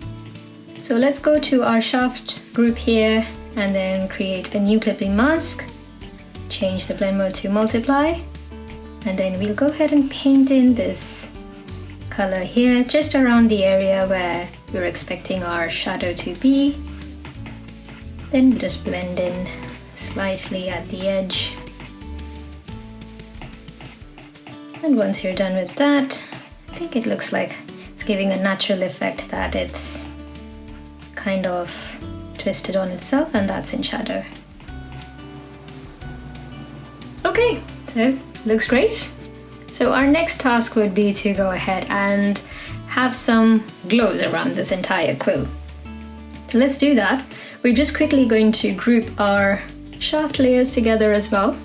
So let's go to our shaft group here and then create a new clipping mask. Change the blend mode to multiply, and then we'll go ahead and paint in this color here just around the area where we're expecting our shadow to be. Then just blend in slightly at the edge. And once you're done with that, I think it looks like it's giving a natural effect that it's kind of twisted on itself, and that's in shadow. Okay, so looks great. So our next task would be to go ahead and have some glows around this entire quill. So let's do that. We're just quickly going to group our shaft layers together as well.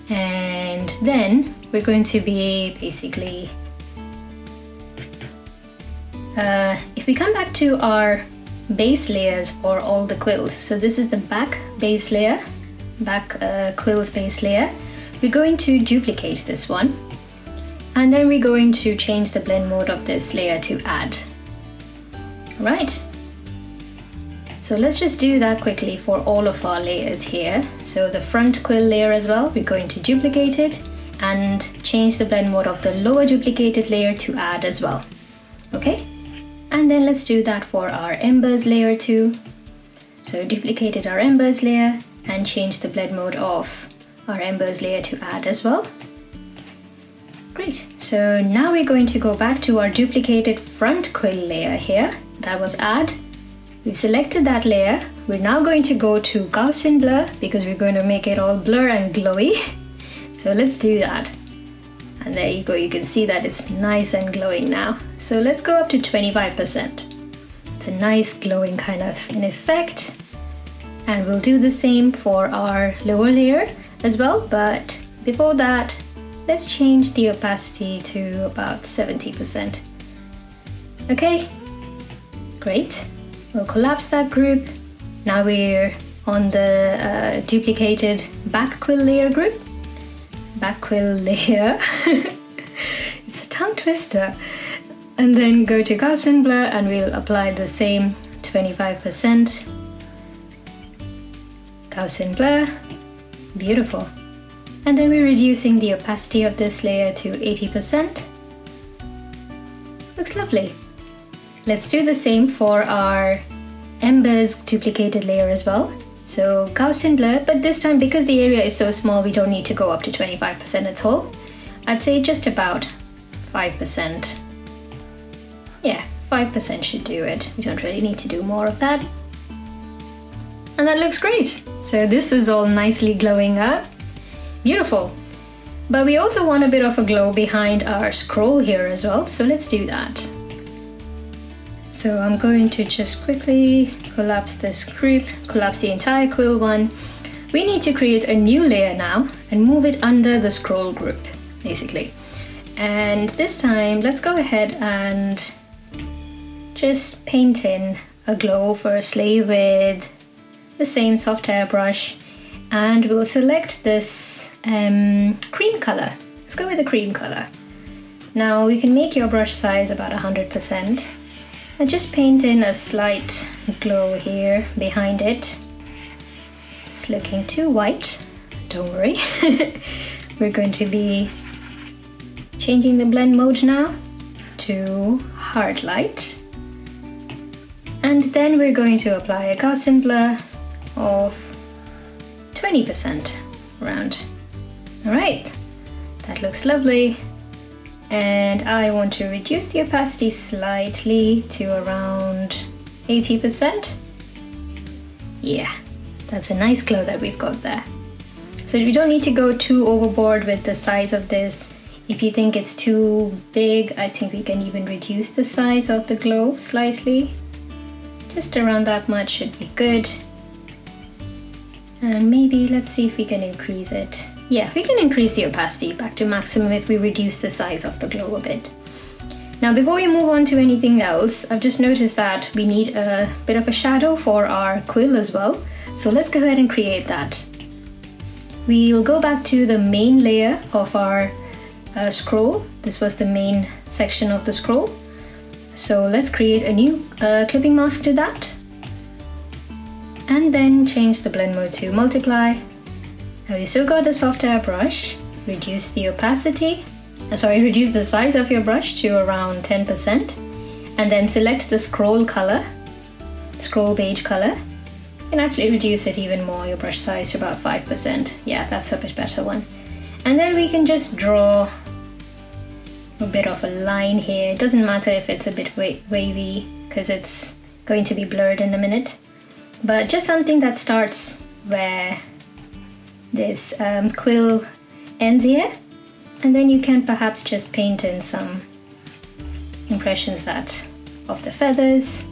And then we're going to be basically, if we come back to our base layers for all the quills, so this is the back base layer, quill's base layer. We're going to duplicate this one, and then we're going to change the blend mode of this layer to add. Right. So let's just do that quickly for all of our layers here. So the front quill layer as well, we're going to duplicate it and change the blend mode of the lower duplicated layer to add as well. Okay, and then let's do that for our embers layer too. So duplicated our embers layer and change the blend mode of our embers layer to add as well. Great, so now we're going to go back to our duplicated front quill layer here. That was add. We've selected that layer. We're now going to go to Gaussian blur because we're going to make it all blur and glowy. So let's do that. And there you go, you can see that it's nice and glowing now. So let's go up to 25%. It's a nice glowing kind of an effect. And we'll do the same for our lower layer as well, but before that, let's change the opacity to about 70%. Okay, great. We'll collapse that group. Now we're on the duplicated back quill layer group. Back quill layer. It's a tongue twister. And then go to Gaussian blur and we'll apply the same 25%. Gaussian blur. Beautiful. And then we're reducing the opacity of this layer to 80%. Looks lovely. Let's do the same for our embers duplicated layer as well. So Gaussian blur, but this time because the area is so small, we don't need to go up to 25% at all. I'd say just about 5%. Yeah, 5% should do it. We don't really need to do more of that. And that looks great. So this is all nicely glowing up. Beautiful. But we also want a bit of a glow behind our scroll here as well, so let's do that. So I'm going to just quickly collapse this group, collapse the entire quill one. We need to create a new layer now and move it under the scroll group, basically. And this time, let's go ahead and just paint in a glow firstly with the same soft airbrush, and we'll select this cream color. Let's go with the cream color. Now you can make your brush size about 100%. And just paint in a slight glow here behind it. It's looking too white, don't worry. We're going to be changing the blend mode now to hard light. And then we're going to apply a Gaussian blur of 20% around. All right, that looks lovely. And I want to reduce the opacity slightly to around 80%. Yeah, that's a nice glow that we've got there. So we don't need to go too overboard with the size of this. If you think it's too big, I think we can even reduce the size of the glow slightly Just around that much should be good. And maybe let's see if we can increase it. Yeah, we can increase the opacity back to maximum if we reduce the size of the glow a bit. Now before we move on to anything else, I've just noticed that we need a bit of a shadow for our quill as well. So let's go ahead and create that. We'll go back to the main layer of our scroll. This was the main section of the scroll. So let's create a new clipping mask to that. And then change the blend mode to multiply. Now you still got the soft airbrush. Reduce the opacity. Reduce the size of your brush to around 10%. And then select the scroll color, scroll beige color. You can actually reduce it even more, your brush size to about 5%. Yeah, that's a bit better one. And then we can just draw a bit of a line here. It doesn't matter if it's a bit wavy because it's going to be blurred in a minute. But just something that starts where this quill ends here. And then you can perhaps just paint in some impressions of the feathers,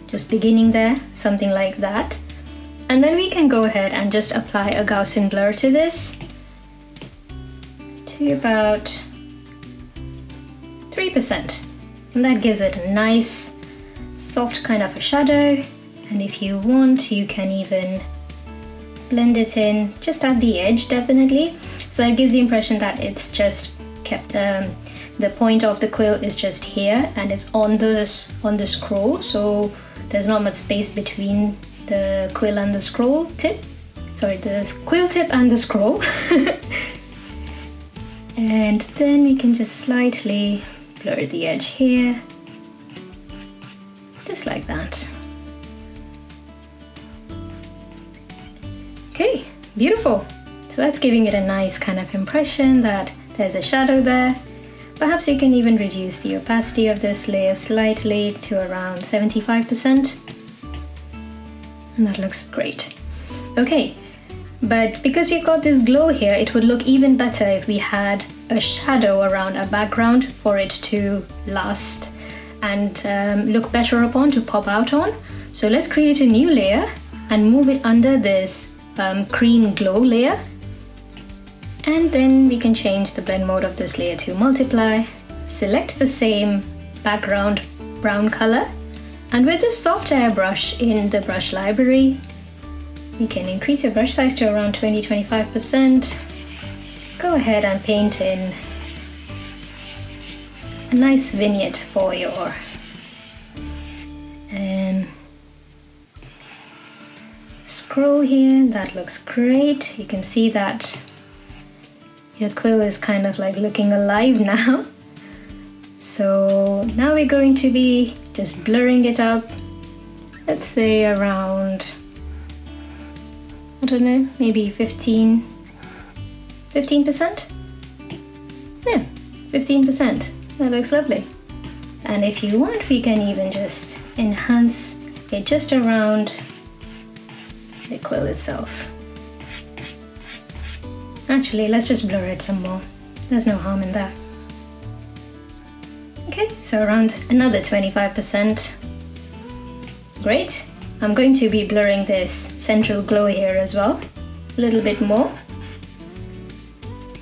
just beginning there, something like that. And then we can go ahead and just apply a Gaussian blur to this to about 3%. And that gives it a nice, soft kind of a shadow. And if you want, you can even blend it in just at the edge, definitely. So it gives the impression that it's just kept, the point of the quill is just here and it's on the scroll. So there's not much space between the quill and the scroll tip. Sorry, the quill tip and the scroll. And then we can just slightly blur the edge here. Just like that. Okay, beautiful. So that's giving it a nice kind of impression that there's a shadow there. Perhaps you can even reduce the opacity of this layer slightly to around 75%. And that looks great. Okay, but because we've got this glow here, it would look even better if we had a shadow around a background for it to last and look better upon, to pop out on. So let's create a new layer and move it under this cream glow layer. And then we can change the blend mode of this layer to multiply, select the same background brown color, and with the soft airbrush in the brush library, you can increase your brush size to around 20-25%. Go ahead and paint in a nice vignette for your scroll here. That looks great. You can see that your quill is kind of like looking alive now. So now we're going to be just blurring it up. Let's say around, I don't know, maybe 15%? Yeah, 15%. That looks lovely. And if you want, we can even just enhance it just around the quill itself. Actually, let's just blur it some more. There's no harm in that. Okay, so around another 25%. Great. I'm going to be blurring this central glow here as well. A little bit more.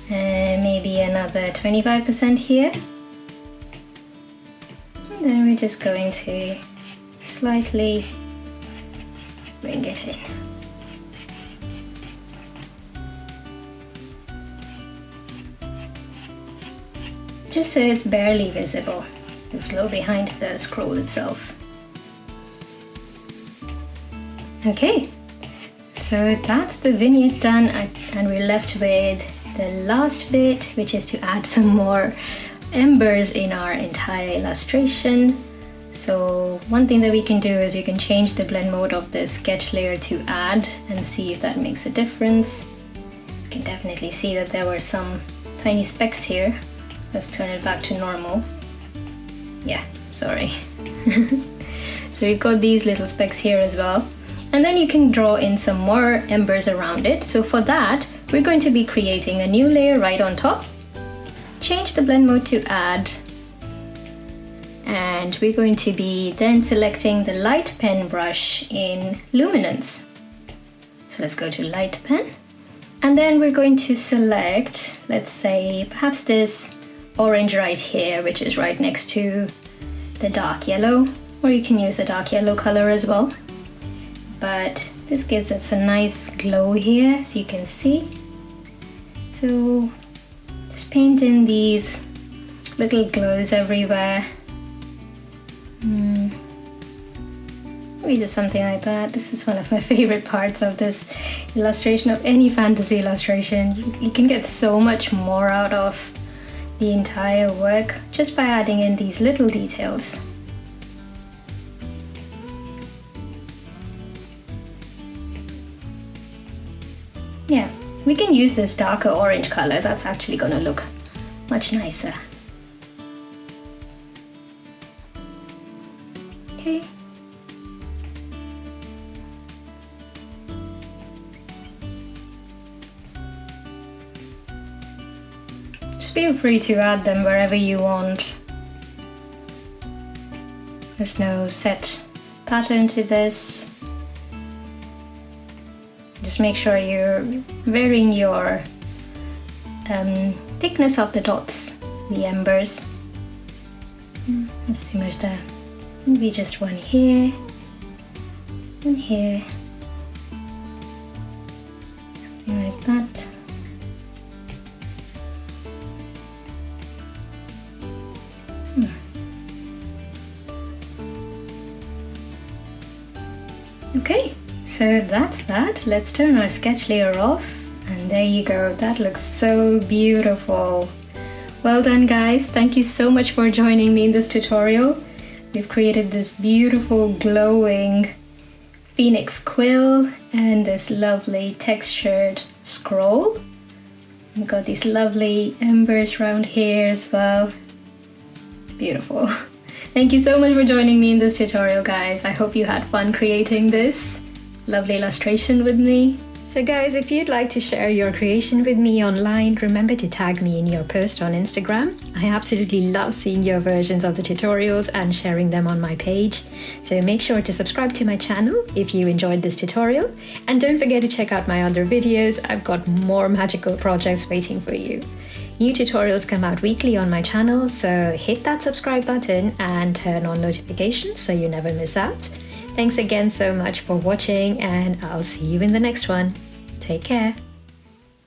And maybe another 25% here. And then we're just going to slightly bring it in. Just so it's barely visible, this glow behind the scroll itself. Okay, so that's the vignette done, and we're left with the last bit, which is to add some more embers in our entire illustration. So one thing that we can do is you can change the blend mode of the sketch layer to add and see if that makes a difference. You can definitely see that there were some tiny specks here. Let's turn it back to normal. Yeah, sorry. So we've got these little specks here as well. And then you can draw in some more embers around it. So for that, we're going to be creating a new layer right on top. Change the blend mode to add. And we're going to be then selecting the light pen brush in luminance. So let's go to light pen, and then we're going to select, let's say, perhaps this orange right here, which is right next to the dark yellow, or you can use a dark yellow color as well. But this gives us a nice glow here, as you can see. So just paint in these little glows everywhere. Maybe just something like that. This is one of my favorite parts of this illustration, of any fantasy illustration. You can get so much more out of the entire work just by adding in these little details. Yeah, we can use this darker orange color. That's actually gonna look much nicer. Okay. Just feel free to add them wherever you want. There's no set pattern to this. Just make sure you're varying your thickness of the dots, the embers. Let's do much there. Maybe just one here, one here, something like that. Okay, so that's that. Let's turn our sketch layer off, and there you go. That looks so beautiful. Well done, guys. Thank you so much for joining me in this tutorial. We've created this beautiful glowing phoenix quill and this lovely textured scroll. We've got these lovely embers around here as well. It's beautiful. Thank you so much for joining me in this tutorial, guys. I hope you had fun creating this lovely illustration with me. So guys, if you'd like to share your creation with me online, remember to tag me in your post on Instagram. I absolutely love seeing your versions of the tutorials and sharing them on my page. So make sure to subscribe to my channel if you enjoyed this tutorial. And don't forget to check out my other videos. I've got more magical projects waiting for you. New tutorials come out weekly on my channel, so hit that subscribe button and turn on notifications so you never miss out. Thanks again so much for watching, and I'll see you in the next one. Take care.